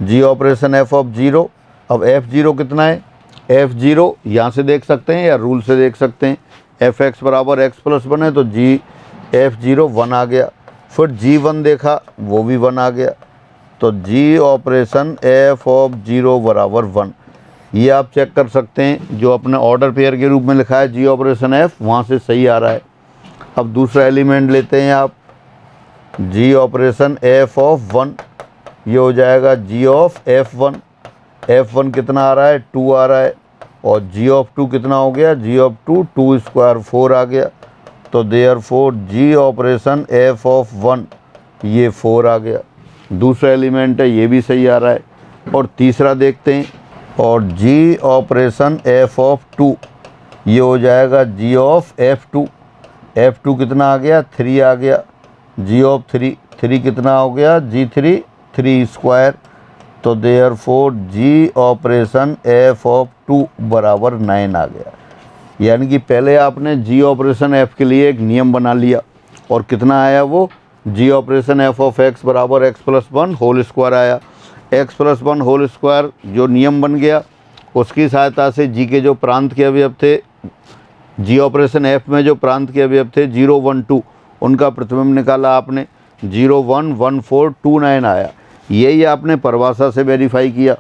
G operation F of zero. अब एफ जीरो कितना है, एफ जीरो यहाँ से देख सकते हैं या रूल से देख सकते हैं, एफ एक्स बराबर एक्स प्लस वन है तो जी एफ जीरो वन आ गया। फिर जी वन देखा वो भी वन आ गया, तो जी ऑपरेशन एफ ऑफ जीरो बराबर वन। ये आप चेक कर सकते हैं, जो अपने ऑर्डर पेयर के रूप में लिखा है जी ऑपरेशन एफ, वहाँ से सही आ रहा है। अब दूसरा एलिमेंट लेते हैं आप, g operation F of one, ये हो जाएगा g of f one. F one कितना आ रहा है, टू आ रहा है, और जी ऑफ टू कितना हो गया, g of two, two square four आ गया, तो therefore ji operation F of one ये फोर आ गया। दूसरा एलिमेंट है, ये भी सही आ रहा है। और तीसरा देखते हैं, और g operation F of two, ये हो जाएगा g of f two. F two कितना आ गया, थ्री आ गया, जी ऑफ थ्री, थ्री कितना हो गया, जी थ्री, थ्री स्क्वायर, तो therefore ji operation F of two बराबर नाइन आ गया। यानी कि पहले आपने जी ऑपरेशन एफ के लिए एक नियम बना लिया, और कितना आया वो, g operation F of x बराबर x plus one whole square आया। X plus one whole square जो नियम बन गया, उसकी सहायता से जी के जो प्रांत के अवयव थे, जी ऑपरेशन एफ में जो प्रांत के अवयव थे 0 1 2, उनका प्रतिबिंब निकाला आपने, 0 1 1 4 2 9 आया। यही आपने परिभाषा से वेरीफाई किया,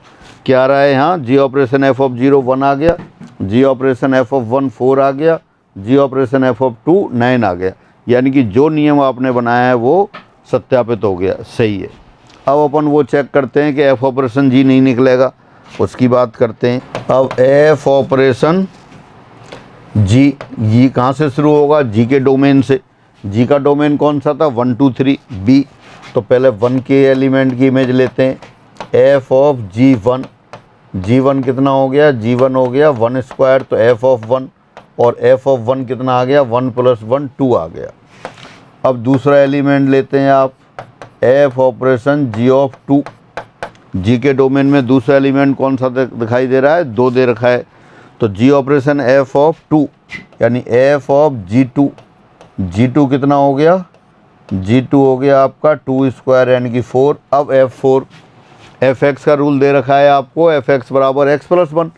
क्या आ रहा है यहाँ, g operation F of zero one आ गया, g operation F of one four आ गया, g operation F of two nine आ गया। यानी कि जो नियम आपने बनाया है वो सत्यापित हो गया, सही है। अब अपन वो चेक करते हैं कि एफ ऑपरेशन जी नहीं निकलेगा, उसकी बात करते हैं। अब एफ ऑपरेशन जी, ये कहाँ से शुरू होगा, जी के डोमेन से। जी का डोमेन कौन सा था, 1 2 3 बी। तो पहले वन के एलिमेंट की इमेज लेते हैं, F of ji one, ji one कितना हो गया, जी वन हो गया वन स्क्वायर, तो एफ ऑफ वन, और एफ ऑफ वन कितना आ गया, वन प्लस वन टू आ गया। अब दूसरा एलिमेंट लेते हैं आप, f operation ji of to. जी के डोमेन में दूसरा एलिमेंट कौन सा दिखाई दे रहा है, दो दे रखा है, तो जी ऑपरेशन एफ ऑफ टू, यानी F of G two. G two कितना हो गया, जी टू हो गया आपका टू स्क्वायर यानी कि फोर। अब एफ फोर, एफ एक्स का रूल दे रखा है आपको, एफ एक्स बराबर एक्स प्लस वन,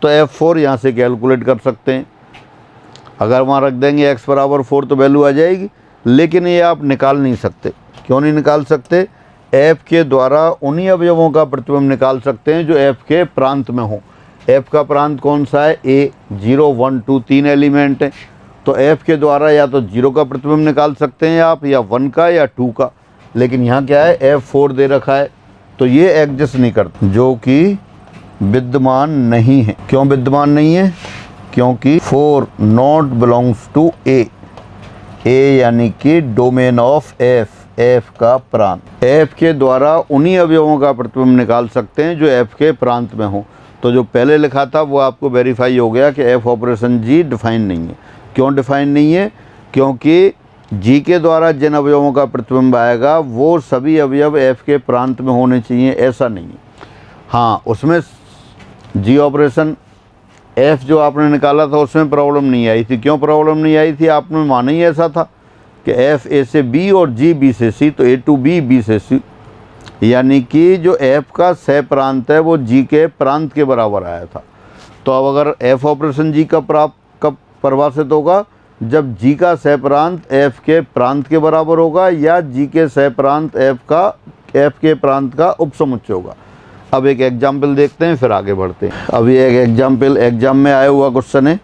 तो एफ फोर यहाँ से कैलकुलेट कर सकते हैं। अगर वहाँ रख देंगे एक्स बराबर फोर तो वैल्यू आ जाएगी, लेकिन ये आप निकाल नहीं सकते। क्यों नहीं निकाल सकते, एफ के द्वारा उन्हीं अवयवों का प्रतिबिंब निकाल सकते हैं जो एफ के प्रांत में हो। एफ का प्रांत कौन सा है, ए, 0 1 2 तीन एलिमेंट हैं, तो एफ के द्वारा या तो 0 का प्रतिबिंब निकाल सकते हैं आप, या 1 का या 2 का। लेकिन यहाँ क्या है, एफ 4 दे रखा है, तो ये एग्जिस्ट नहीं करता, जो कि विद्यमान नहीं है। क्यों विद्यमान नहीं है, क्योंकि 4 नॉट बिलोंग्स टू ए। ए यानी कि डोमेन ऑफ एफ, एफ का प्रांत। एफ के द्वारा उन्हीं अवयवों का प्रतिबिंब निकाल सकते हैं जो एफ के प्रांत में हो। तो जो पहले लिखा था वो आपको वेरीफाई हो गया कि एफ ऑपरेशन जी डिफाइन नहीं है। क्यों डिफाइन नहीं है, क्योंकि जी के द्वारा जिन अवयवों का प्रतिबिंब आएगा वो सभी अवयव एफ के प्रांत में होने चाहिए, ऐसा नहीं है। हाँ, उसमें जी ऑपरेशन एफ जो आपने निकाला था उसमें प्रॉब्लम नहीं आई थी। क्यों प्रॉब्लम नहीं आई थी, आपने माना ही ऐसा था कि एफ ए से बी और जी बी से सी, तो ए टू बी, बी से सी, यानी कि जो एफ का सह प्रांत है वो जी के प्रांत के बराबर आया था। तो अब अगर एफ ऑपरेशन जी का कब परिभाषित होगा, जब जी का सह प्रांत एफ के प्रांत के बराबर होगा, या जी के सह प्रांत एफ के प्रांत का उपसमुच्चय होगा। अब एक एग्जाम्पल देखते हैं फिर आगे बढ़ते हैं। अभी एक एग्जाम्पल एग्जाम में आया हुआ क्वेश्चन है,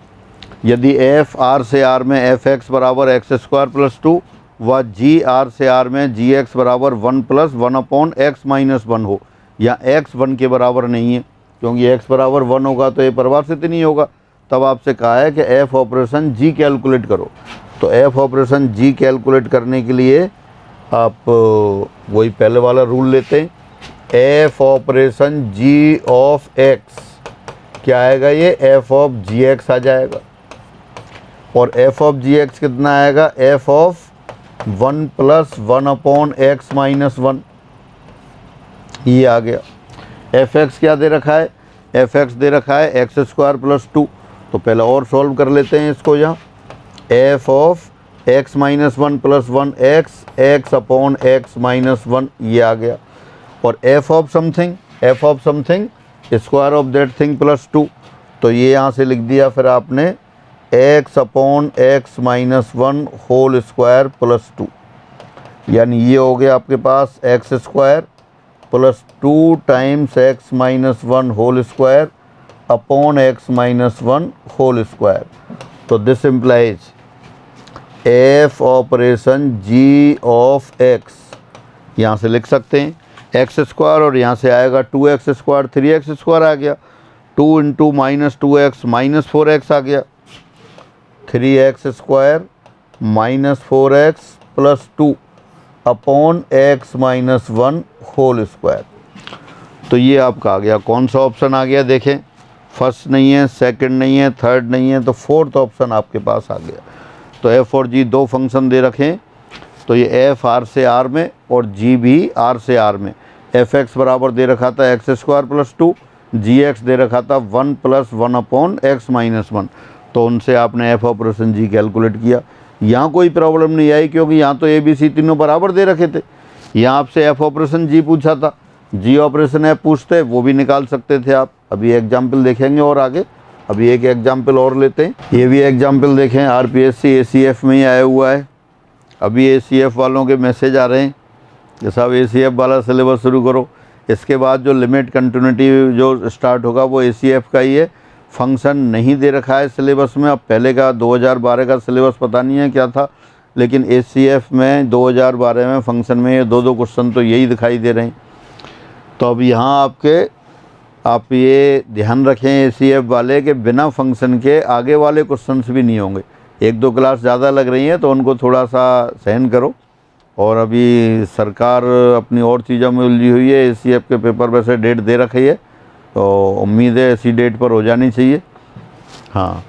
यदि एफ आर से आर में एफ एक्स बराबर एक्स स्क्वायर प्लस टू व जी आर से आर में जी एक्स बराबर one plus one upon x minus one हो, या एक्स वन के बराबर नहीं है, क्योंकि एक्स बराबर वन होगा तो ये परिभाषित नहीं होगा। तब आपसे कहा है कि एफ ऑपरेशन जी कैलकुलेट करो। तो एफ ऑपरेशन जी कैलकुलेट करने के लिए आप वही पहले वाला रूल लेते हैं, F operation ji of x क्या आएगा, ये एफ ऑफ जी एक्स आ जाएगा। और एफ ऑफ जी एक्स कितना आएगा, F of one plus one upon x minus one, ये आ गया। एफ एक्स क्या दे रखा है, एफ एक्स दे रखा है एक्स स्क्वायर प्लस टू। तो पहले और सॉल्व कर लेते हैं इसको, यहाँ f of x minus one plus one x, x upon x minus one, ये आ गया। और F of something, f of something square of that thing plus 2। तो ये यहाँ से लिख दिया फिर आपने x upon x minus 1 whole square plus 2, यानी ये हो गया आपके पास x square plus 2 times x minus 1 whole square upon x minus 1 whole square. तो this implies f operation ji of x, यहाँ से लिख सकते हैं एक्स स्क्वायर और यहाँ से आएगा 2x स्क्वायर, 3x स्क्वायर आ गया, 2 into minus 2x minus 4x आ गया, 3x square minus 4x plus 2 upon x minus 1 whole square. तो ये आपका आ गया, कौन सा ऑप्शन आ गया देखें, फर्स्ट नहीं है, सेकंड नहीं है, थर्ड नहीं है, तो फोर्थ ऑप्शन आपके पास आ गया। तो एफ और जी दो फंक्शन दे रखे हैं, तो ये एफ आर से आर में और जी भी आर से आर में। एफ एक्स बराबर दे रखा था एक्स स्क्वायर प्लस 2, जी एक्स दे रखा था 1 प्लस 1 अपॉन एक्स माइनस 1। तो उनसे आपने एफ ऑपरेशन जी कैलकुलेट किया। यहाँ कोई प्रॉब्लम नहीं आई क्योंकि यहाँ तो ए बी सी तीनों बराबर दे रखे थे। यहाँ आपसे एफ ऑपरेशन जी पूछा था, जी ऑपरेशन एफ पूछते वो भी निकाल सकते थे आप। अभी एग्जाम्पल देखेंगे और आगे, अभी एक एग्जाम्पल और लेते हैं। ये भी एग्जाम्पल देखें, आरपीएससी एसीएफ में ही आया हुआ है। अभी एसीएफ वालों के मैसेज आ रहे हैं कि साहब एसीएफ वाला सिलेबस शुरू करो। इसके बाद जो लिमिट कंटिन्यूटी जो स्टार्ट होगा वो एसीएफ का ही है। फंक्शन नहीं दे रखा है सिलेबस में। अब पहले का 2012 का सिलेबस पता नहीं है क्या था, लेकिन एसीएफ में 2012 में फंक्शन में ये दो क्वेश्चन तो यही दिखाई दे रहे हैं। तो अब यहाँ आप ये ध्यान रखें एसीएफ वाले के बिना फंक्शन के आगे वाले क्वेश्चंस भी नहीं होंगे। एक दो क्लास ज़्यादा लग रही हैं तो उनको थोड़ा सा सहन करो। और अभी सरकार अपनी और चीज़ों में उलझी हुई है। एसीएफ के पेपर वैसे डेट दे रखी है, तो उम्मीद है ऐसी डेट पर हो जानी चाहिए। हाँ,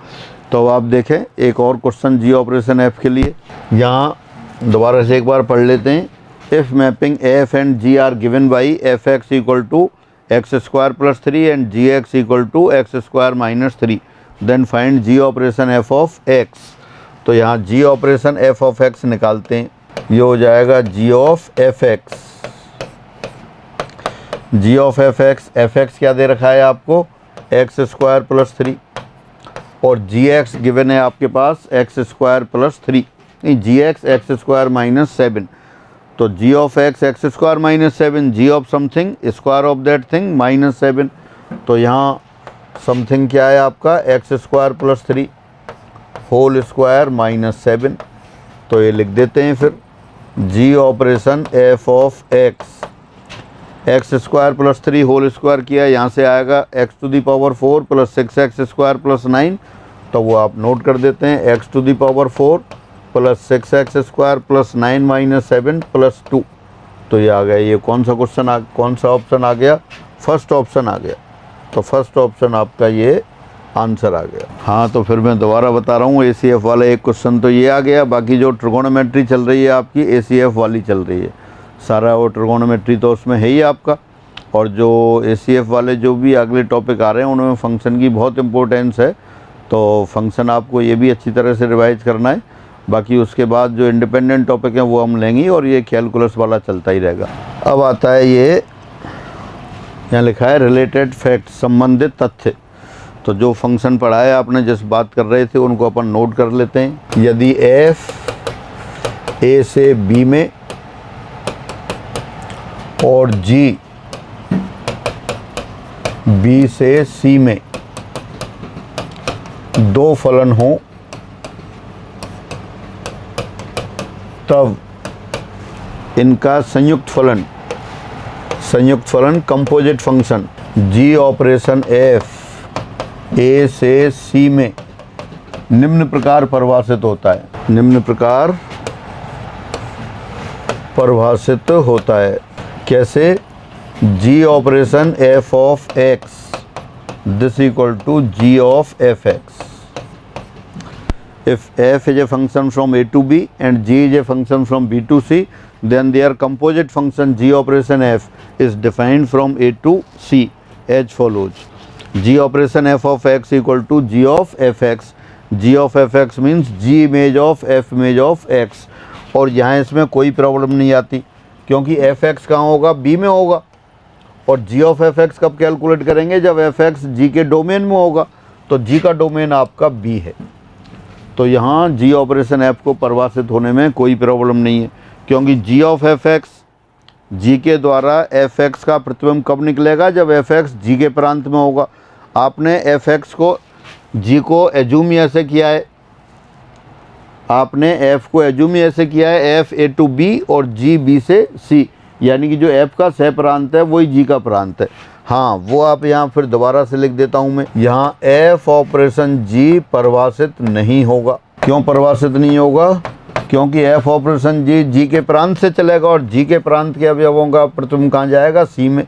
तो आप देखें एक और क्वेश्चन जी ऑपरेशन एफ के लिए। यहाँ दोबारा से एक बार पढ़ लेते हैं। If mapping f and ji are given by f x equal to x square plus 3 and g x equal to x square minus 3, then find g operation F of x. तो यहाँ g operation F of x निकालते हैं। ये हो जाएगा g of f x. G of f x क्या दे रखा है आपको, एक्स स्क्वायर प्लस 3, और जी एक्स गिवन है आपके पास एक्स स्क्वायर प्लस 3, नहीं g x x square minus 7। तो g of x x square minus 7, g of something square of that thing minus 7। तो यहाँ समथिंग क्या है आपका, x square plus 3 whole square minus 7। तो ये लिख देते हैं फिर g operation F of x. X square plus 3 whole square किया, यहाँ से आएगा x to the power 4 plus 6x square plus 9। तो वो आप नोट कर देते हैं, X to the power 4 plus 6x square plus 9 minus 7 plus 2। तो ये आ गया, ये कौन सा क्वेश्चन कौन सा ऑप्शन आ गया, फर्स्ट ऑप्शन आ गया। तो फर्स्ट ऑप्शन आपका ये आंसर आ गया। हाँ, तो फिर मैं दोबारा बता रहा हूँ, एसीएफ वाला एक क्वेश्चन तो ये आ गया। बाकी जो ट्रिगोनोमेट्री चल रही है आपकी एसीएफ वाली चल रही है, सारा वो ट्रिगोनोमेट्री तो उसमें है ही आपका। और जो एसीएफ वाले जो भी अगले टॉपिक आ रहे हैं उनमें फंक्शन की बहुत इंपॉर्टेंस है। तो फंक्शन आपको ये भी अच्छी तरह से रिवाइज करना है। बाकी उसके बाद जो इंडिपेंडेंट टॉपिक हैं वो हम लेंगे और ये कैलकुलस वाला चलता ही रहेगा। अब आता है ये, यहाँ लिखा है रिलेटेड फैक्ट, संबंधित तथ्य। तो जो फंक्शन पढ़ा है आपने, जिस बात कर रहे थे उनको अपन नोट कर लेते हैं। यदि एफ ए से बी में और जी बी से सी में दो फलन हो, तब इनका संयुक्त फलन composite function G operation F A से सी में निम्न प्रकार परिभाषित होता है। निम्न प्रकार परिभाषित होता है कैसे, g operation F of x this equal to g of f x. If f is a function from a to b and g is a function from b to c, then their composite function g operation f is defined from a to c as follows. G operation f of x equal to g of fx. G of fx means g image of f image of x. और यहाँ इसमें कोई प्रॉब्लम नहीं आती क्योंकि fx कहाँ होगा, b में होगा और जी ऑफ एफ एक्स कब कैलकुलेट करेंगे? जब एफ एक्स जी के डोमेन में होगा। तो जी का डोमेन आपका बी है, तो यहाँ जी ऑपरेशन एफ को परिभाषित होने में कोई प्रॉब्लम नहीं है, क्योंकि जी ऑफ एफ एक्स जी के द्वारा एफ एक्स का प्रतिबिंब कब निकलेगा? जब एफ एक्स जी के प्रांत में होगा। आपने एफ एक्स को जी को एज्यूम ऐसे किया है, आपने एफ को एज्यूम ऐसे किया है एफ ए टू बी और जी बी से सी, यानी कि जो एफ का सह प्रांत है वही जी का प्रांत है। हाँ, वो आप यहाँ फिर दोबारा से लिख देता हूँ मैं, यहाँ एफ ऑपरेशन जी परिभाषित नहीं होगा। क्यों परिभाषित नहीं होगा? क्योंकि एफ ऑपरेशन जी जी के प्रांत से चलेगा और जी के प्रांत के अवयवों का प्रतिबिंब कहाँ जाएगा? सी में,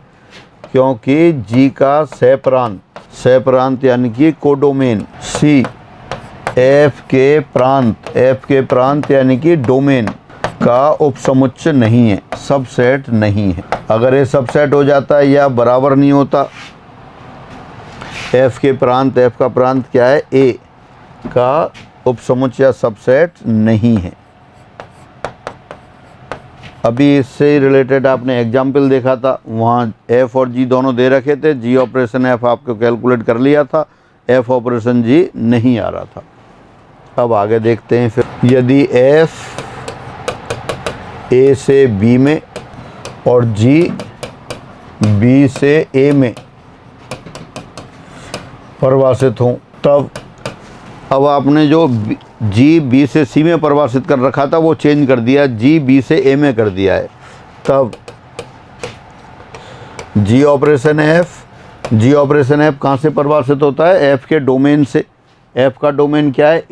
क्योंकि जी का सह प्रांत यानी कि कोडोमेन सी एफ के प्रांत यानी कि डोमेन का उपसमुच्चय नहीं है, सबसेट नहीं है। अगर ये सबसेट हो जाता है या बराबर नहीं होता, एफ का प्रांत क्या है? ए का उपसमुच्चय या सबसेट नहीं है। अभी इससे रिलेटेड आपने एग्जाम्पल देखा था, वहाँ एफ और जी दोनों दे रखे थे, जी ऑपरेशन एफ आपको कैलकुलेट कर लिया था, एफ ऑपरेशन जी नहीं आ रहा था। अब आगे देखते हैं फिर, यदि एफ ए से बी में और जी बी से ए में परिभाषित हों, तब अब आपने जो जी बी से सी में परिभाषित कर रखा था वो चेंज कर दिया, जी बी से ए में कर दिया है। तब जी ऑपरेशन एफ कहाँ से परिभाषित होता है? एफ के डोमेन से। एफ का डोमेन क्या है?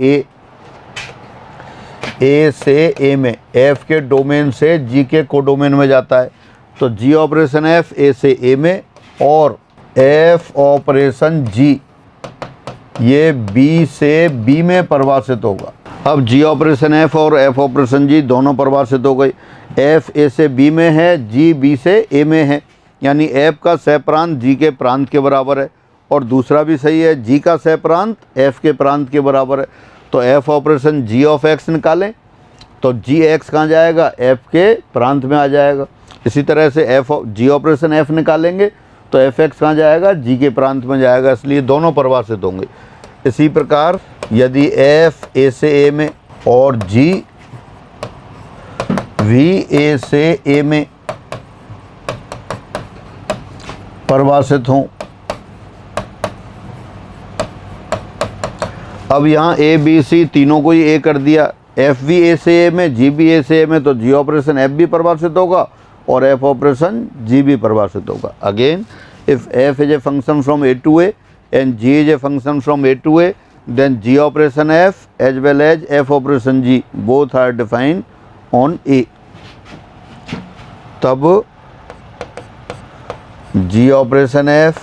ए से ए में, एफ के डोमेन से जी के कोडोमेन में जाता है। तो जी ऑपरेशन एफ ए से ए में और एफ ऑपरेशन जी ये बी से बी में परिभाषित होगा। अब जी ऑपरेशन एफ और एफ ऑपरेशन जी दोनों परिभाषित हो गई। एफ ए से बी में है, जी बी से ए में है, यानी एफ का सह प्रांत जी के प्रांत के बराबर है। और दूसरा भी सही है, जी का सह प्रांत एफ के प्रांत के बराबर है। तो F operation ji of X निकालें तो जी एक्स कहाँ जाएगा? एफ के प्रांत में आ जाएगा। इसी तरह से जी ऑपरेशन एफ निकालेंगे तो एफ एक्स कहाँ जाएगा? जी के प्रांत में जाएगा, इसलिए दोनों परिभाषित होंगे। इसी प्रकार यदि एफ ए से ए में और जी वी ए से ए में परिभाषित हों, अब यहाँ ए बी सी तीनों को ही ए कर दिया, एफ भी ए से ए में, जी भी ए से ए में, तो जी ऑपरेशन एफ भी परिभाषित होगा और एफ ऑपरेशन जी भी परिभाषित होगा। Again, if F is a function from A to A and g is a function from a to a, then g operation f as well as f operation g both are defined on a. तब g operation f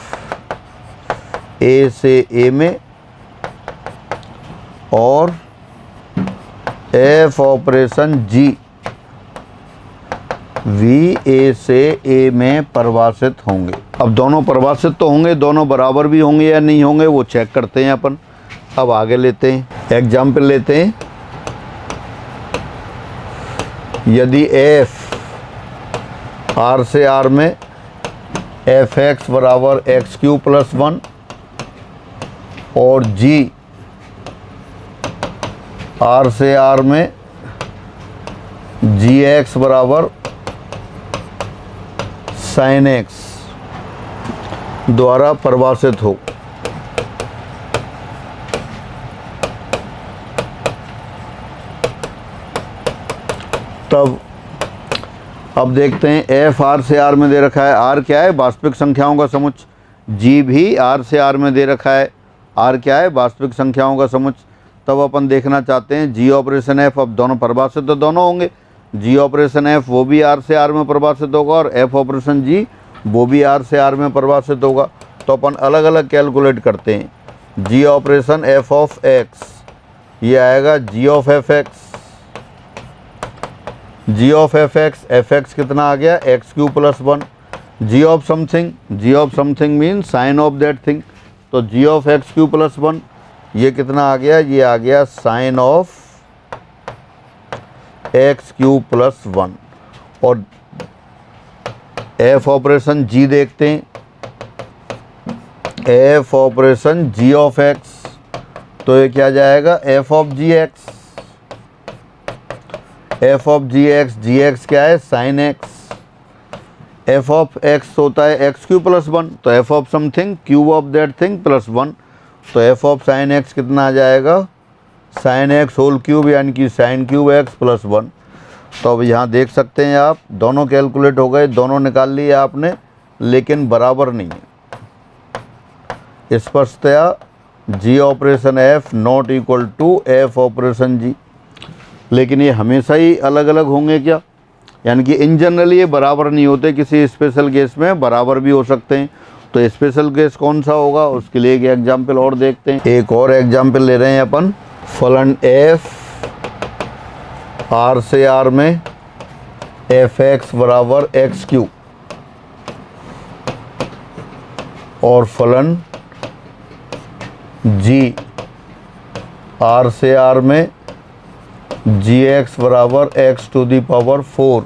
a से a में और f operation g V A से ए में परिभाषित होंगे। अब दोनों परिभाषित तो होंगे, दोनों बराबर भी होंगे या नहीं होंगे वो चेक करते हैं अपन। अब आगे लेते हैं, एग्जाम्पल लेते हैं। यदि एफ आर से आर में एफ एक्स बराबर एक्स क्यू प्लस 1 और जी आर से आर में जी एक्स बराबर साइन एक्स द्वारा परिभाषित हो, तब अब देखते हैं एफ आर से आर में दे रखा है, आर क्या है? वास्तविक संख्याओं का समुच्चय। जी भी आर से आर में दे रखा है, आर क्या है? वास्तविक संख्याओं का समुच्चय। तब अपन देखना चाहते हैं जी ऑपरेशन एफ, अब दोनों परिभाषित तो दोनों होंगे, जी ऑपरेशन एफ वो भी आर से आर में परिभाषित होगा और एफ ऑपरेशन जी वो भी आर से आर में परिभाषित होगा। तो अपन अलग अलग कैलकुलेट करते हैं। G operation F of x ये आएगा g of f x, g of f x कितना आ गया? X cube plus 1। G of something mean sine of that thing, तो g of x cube plus 1 ये कितना आ गया? ये आ गया sine of x cube plus 1। और एफ ऑपरेशन जी देखते हैं, F operation ji of x, तो ये क्या जाएगा F of G X. F of G X क्या है sine X. F of x होता है एक्स क्यू प्लस वन, तो F of something cube of that thing plus one, तो एफ ऑफ साइन एक्स कितना आ जाएगा साइन एक्स होल क्यूब यानी कि sine cube X plus one. तो अब यहाँ देख सकते हैं आप दोनों कैलकुलेट हो गए, दोनों निकाल लिए आपने, लेकिन बराबर नहीं है। स्पष्टतया g operation f not equal to f operation g. लेकिन ये हमेशा ही अलग अलग होंगे क्या, यानी कि इन जनरल ये बराबर नहीं होते, किसी स्पेशल केस में बराबर भी हो सकते हैं। तो स्पेशल केस कौन सा होगा उसके लिए एक एग्जाम्पल और देखते हैं। एक और एग्जाम्पल ले रहे हैं अपन, फलन एफ आर से आर में एफ एक्स बराबर एक्स क्यू, और फलन जी आर से आर में जी एक्स बराबर एक्स टू दी पावर 4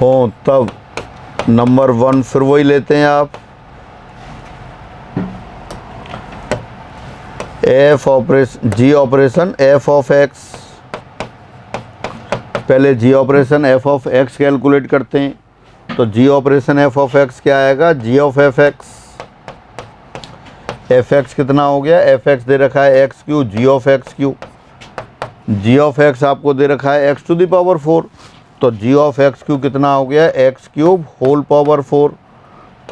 हो, तब नंबर वन फिर वही लेते हैं आप, f operation g operation F of x. पहले g operation F of x calculate करते हैं, तो जी ऑपरेशन एफ ऑफ एक्स क्या आएगा g of f x. F x कितना हो गया, एफ एक्स दे रखा है x cube, g of x cube, g of x आपको दे रखा है एक्स टू दी पावर 4, तो जी ऑफ एक्स क्यू कितना हो गया एक्स क्यूब होल पावर 4,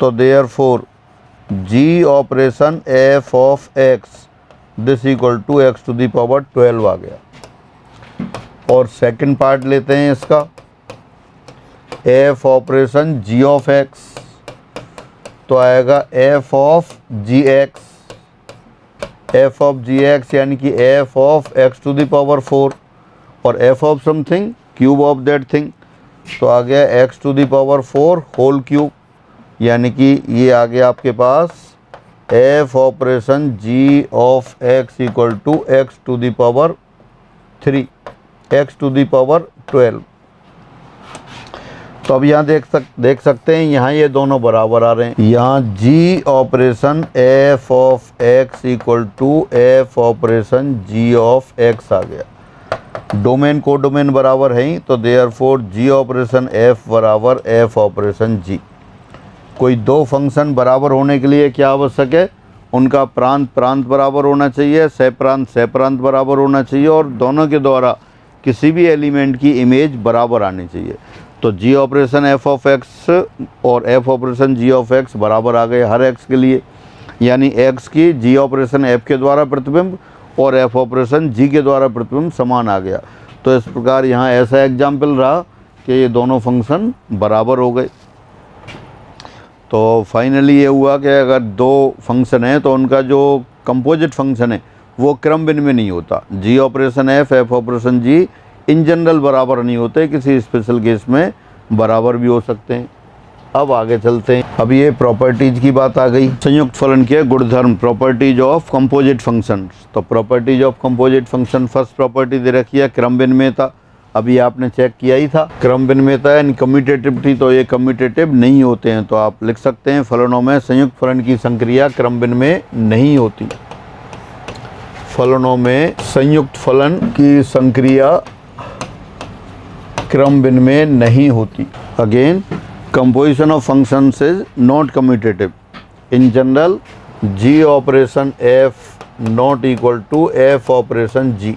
तो therefore ji operation F of x this equal to x to the power 12 आ गया। और सेकंड पार्ट लेते हैं इसका, F operation ji of x, तो आएगा F of G X, F of G X यानी कि F of X to the power 4, और F of something cube of that thing, तो आ गया X to the power 4 whole cube, यानी कि ये आ गया आपके पास f operation ji of x equal to x to the power 3 x to the power 12। तो अब यहाँ देख सकते हैं यहाँ ये दोनों बराबर आ रहे हैं। यहाँ g operation F of x equal to f operation ji of x आ गया। डोमेन को डोमेन बराबर है ही, तो देयरफॉर जी ऑपरेशन एफ बराबर एफ ऑपरेशन जी। कोई दो फंक्शन बराबर होने के लिए क्या आवश्यक है, उनका प्रांत बराबर होना चाहिए, सह प्रांत बराबर होना चाहिए, और दोनों के द्वारा किसी भी एलिमेंट की इमेज बराबर आनी चाहिए। तो जी ऑपरेशन एफ ऑफ एक्स और F operation ji of x बराबर आ गए हर एक्स के लिए, यानी एक्स की जी ऑपरेशन एफ के द्वारा प्रतिबिंब और एफ ऑपरेशन जी के द्वारा प्रतिबिंब समान आ गया। तो इस प्रकार यहाँ ऐसा एग्जाम्पल रहा कि ये दोनों फंक्शन बराबर हो गए। तो फाइनली ये हुआ कि अगर दो फंक्शन हैं तो उनका जो कंपोजिट फंक्शन है वो क्रम भिन्न नहीं होता। G operation f f operation g in general बराबर नहीं होते, किसी स्पेशल केस में बराबर भी हो सकते हैं। अब आगे चलते हैं। अब ये प्रॉपर्टीज की बात आ गई, संयुक्त फलन के गुणधर्म, प्रॉपर्टीज ऑफ कंपोजिट फंक्शन। तो properties of composite function, first property दे रखी है क्रम भिन्नता। अभी आपने चेक किया ही था, क्रम भिन्नता यानी कम्यूटेटिविटी, तो ये कम्यूटेटिव नहीं होते हैं। तो आप लिख सकते हैं फलनों में संयुक्त फलन की संक्रिया क्रम भिन्न में नहीं होती। फलनों में संयुक्त फलन की संक्रिया क्रम भिन्न में नहीं होती। Again, composition of functions is not commutative. In general, g operation f not equal to f operation g.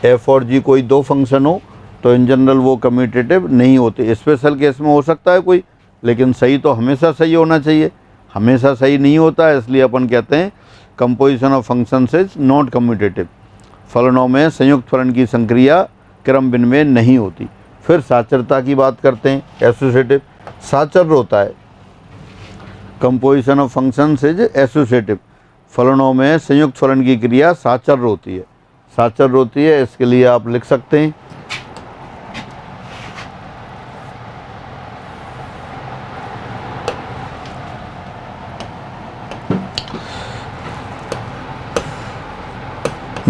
f और g कोई दो फंक्शन हो तो इन जनरल वो कम्यूटेटिव नहीं होते। स्पेशल केस में हो सकता है कोई, लेकिन सही तो हमेशा सही होना चाहिए, हमेशा सही नहीं होता है, इसलिए अपन कहते हैं composition of functions is not commutative. फलनों में संयुक्त फलन की संक्रिया क्रम भिन्न में नहीं होती। फिर साचरता की बात करते हैं, एसोसिएटिव साचर होता है। Composition of functions is associative, फलनों में संयुक्त फलन की क्रिया साचर होती है, साचर होती है। इसके लिए आप लिख सकते हैं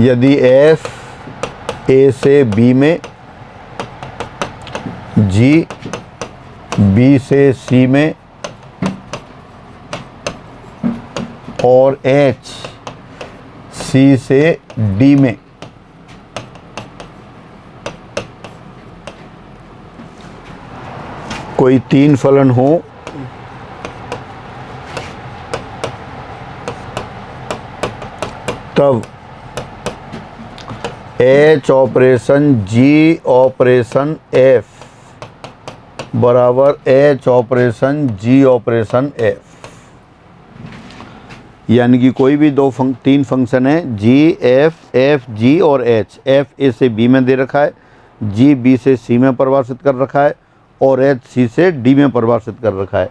यदि f a से b में, जी बी से सी में और एच सी से डी में कोई तीन फलन हो तब H operation g operation f बराबर H operation g operation F. यानी कि कोई भी तीन फंक्शन है जी एफ जी और एच। एफ ए से बी में दे रखा है, जी बी से सी में परिभाषित कर रखा है और एच सी से डी में परिभाषित कर रखा है।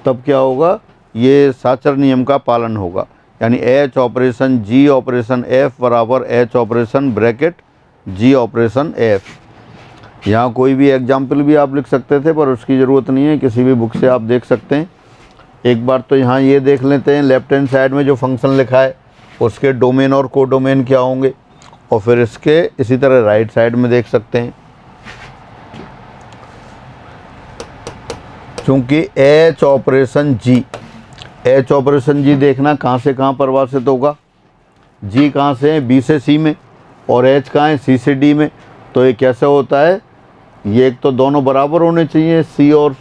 तब क्या होगा, ये साचर नियम का पालन होगा। यानी H operation g operation f बराबर एच ऑपरेशन ब्रैकेट जी ऑपरेशन एफ। यहाँ कोई भी एग्जाम्पल भी आप लिख सकते थे पर उसकी ज़रूरत नहीं है, किसी भी बुक से आप देख सकते हैं। एक बार तो यहाँ ये देख लेते हैं लेफ्ट हैंड साइड में जो फंक्शन लिखा है उसके डोमेन और कोडोमेन क्या होंगे, और फिर इसके इसी तरह राइट साइड में देख सकते हैं। चूँकि एच ऑपरेशन जी देखना कहाँ से कहाँ परिभाषित होगा, जी कहाँ से है, बी से सी में, और एच कहाँ है, सी से डी में। तो ये कैसे होता है, ये एक तो दोनों बराबर होने चाहिए, सी और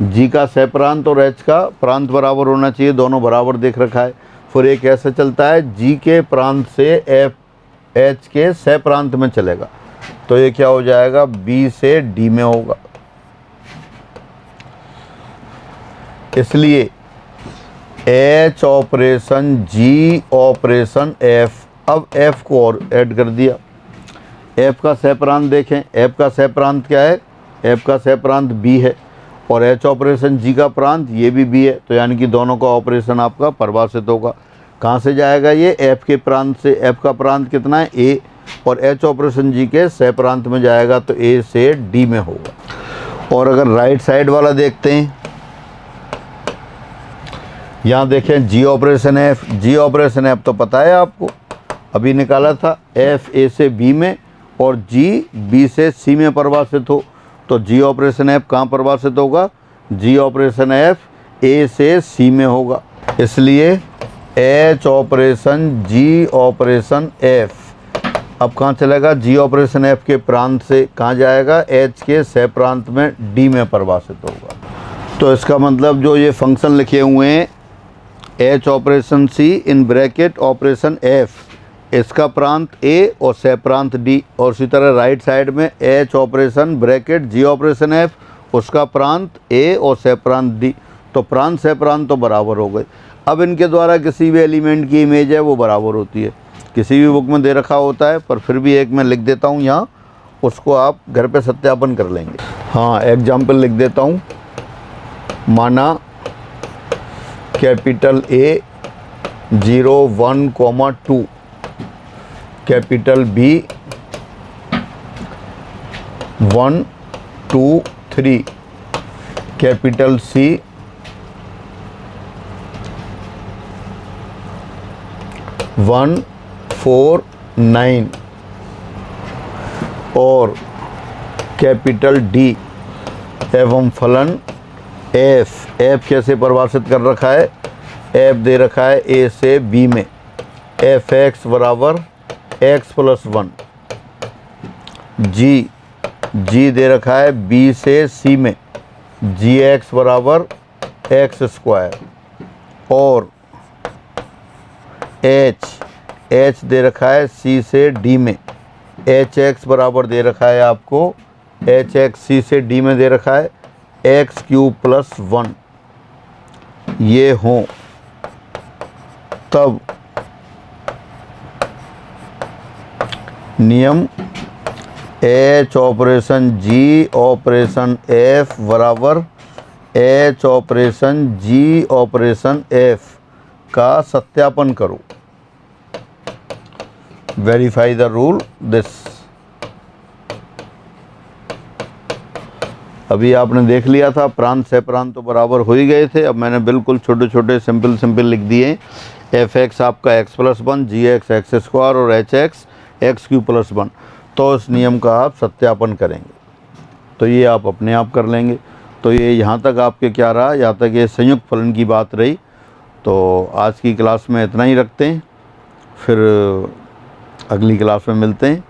जी का सह प्रांत और एच का प्रांत बराबर होना चाहिए, दोनों बराबर देख रखा है। फिर ये कैसे चलता है, जी के प्रांत से एच के सह प्रांत में चलेगा, तो ये क्या हो जाएगा, बी से डी में होगा। इसलिए H operation g operation F, अब एफ को और ऐड कर दिया। एफ का सह प्रांत देखें, एफ का सह प्रांत क्या है, एफ का सह प्रांत बी है और एच ऑपरेशन जी का प्रांत ये भी बी है, तो यानी कि दोनों का ऑपरेशन आपका परिभाषित होगा। कहाँ से जाएगा ये, एफ के प्रांत से। एफ का प्रांत कितना है, ए, और एच ऑपरेशन जी के सह प्रांत में जाएगा तो ए से डी में होगा। और अगर राइट साइड वाला देखते हैं, यहाँ देखें जी ऑपरेशन एफ तो पता है आपको, अभी निकाला था, एफ ए से बी में और जी बी से सी में परिभाषित हो, तो जी ऑपरेशन एफ कहाँ परिभाषित होगा, जी ऑपरेशन एफ ए से सी में होगा। इसलिए H operation g operation F अब कहाँ चलेगा, जी ऑपरेशन एफ के प्रांत से कहाँ जाएगा, एच के सह प्रांत में डी में परिभाषित होगा। तो इसका मतलब जो ये फंक्शन लिखे हुए हैं H operation C in bracket operation F, इसका प्रांत ए और सह प्रांत डी, और इसी तरह राइट साइड में एच ऑपरेशन ब्रैकेट जी ऑपरेशन एफ, उसका प्रांत ए और सह प्रांत डी, तो प्रांत सह प्रांत तो बराबर हो गए। अब इनके द्वारा किसी भी एलिमेंट की इमेज है वो बराबर होती है, किसी भी बुक में दे रखा होता है, पर फिर भी एक मैं लिख देता हूँ यहाँ, उसको आप घर पे सत्यापन कर लेंगे। हाँ, एग्जाम्पल लिख देता हूँ। माना capital A 0 1 2, capital B 1 2 3, capital C 1 4 9 और कैपिटल डी एवं फलन एफ। एफ कैसे परिभाषित कर रखा है, एफ दे रखा है ए से बी में, एफ एक्स बराबर एक्स प्लस 1। जी दे रखा है बी से सी में, जी एक्स बराबर एक्स स्क्वायर। और एच दे रखा है सी से डी में, एच एक्स बराबर दे रखा है आपको, एच एक्स सी से डी में दे रखा है एक्स क्यूब प्लस 1। ये हों तब नियम H operation g operation f बराबर H operation g operation F का सत्यापन करो। Verify the rule this. अभी आपने देख लिया था प्रांत से प्रांत तो बराबर हो ही गए थे। अब मैंने बिल्कुल छोटे छोटे सिंपल लिख दिए। एफ एक्स आपका एक्स प्लस 1, जी एक्स एक्स स्क्वायर और H x x cube plus 1। तो इस नियम का आप सत्यापन करेंगे। तो ये आप अपने आप कर लेंगे। तो ये यहाँ तक आपके क्या रहा, यहाँ तक ये संयुक्त फलन की बात रही। तो आज की क्लास में इतना ही रखते हैं, फिर अगली क्लास में मिलते हैं।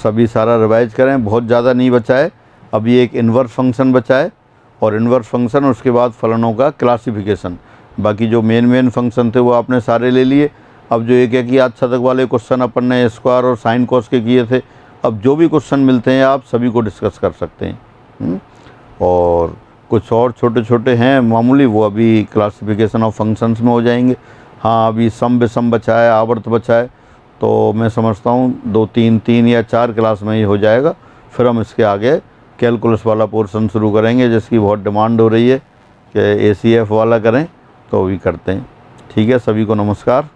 सभी सारा रिवाइज करें, बहुत ज़्यादा नहीं बचा है। अभी एक इन्वर्स फंक्शन बचा है और इन्वर्स फंक्शन, उसके बाद फलनों का क्लासिफिकेशन। बाकी जो मेन फंक्शन थे वो आपने सारे ले लिए। अब जो एक ही याद शतक वाले क्वेश्चन अपन ने स्क्वायर और साइन कॉस के किए थे, अब जो भी क्वेश्चन मिलते हैं आप सभी को डिस्कस कर सकते हैं। और कुछ और छोटे छोटे हैं मामूली, वो अभी क्लासिफिकेशन ऑफ फंक्शंस में हो जाएंगे। हाँ, अभी सम विषम बचा है, आवर्त बचा है, तो मैं समझता हूँ 2 3 या 4 क्लास में ही हो जाएगा। फिर हम इसके आगे कैलकुलस वाला पोर्शन शुरू करेंगे, जिसकी बहुत डिमांड हो रही है कि ACF वाला करें, तो भी करते हैं। ठीक है, सभी को नमस्कार।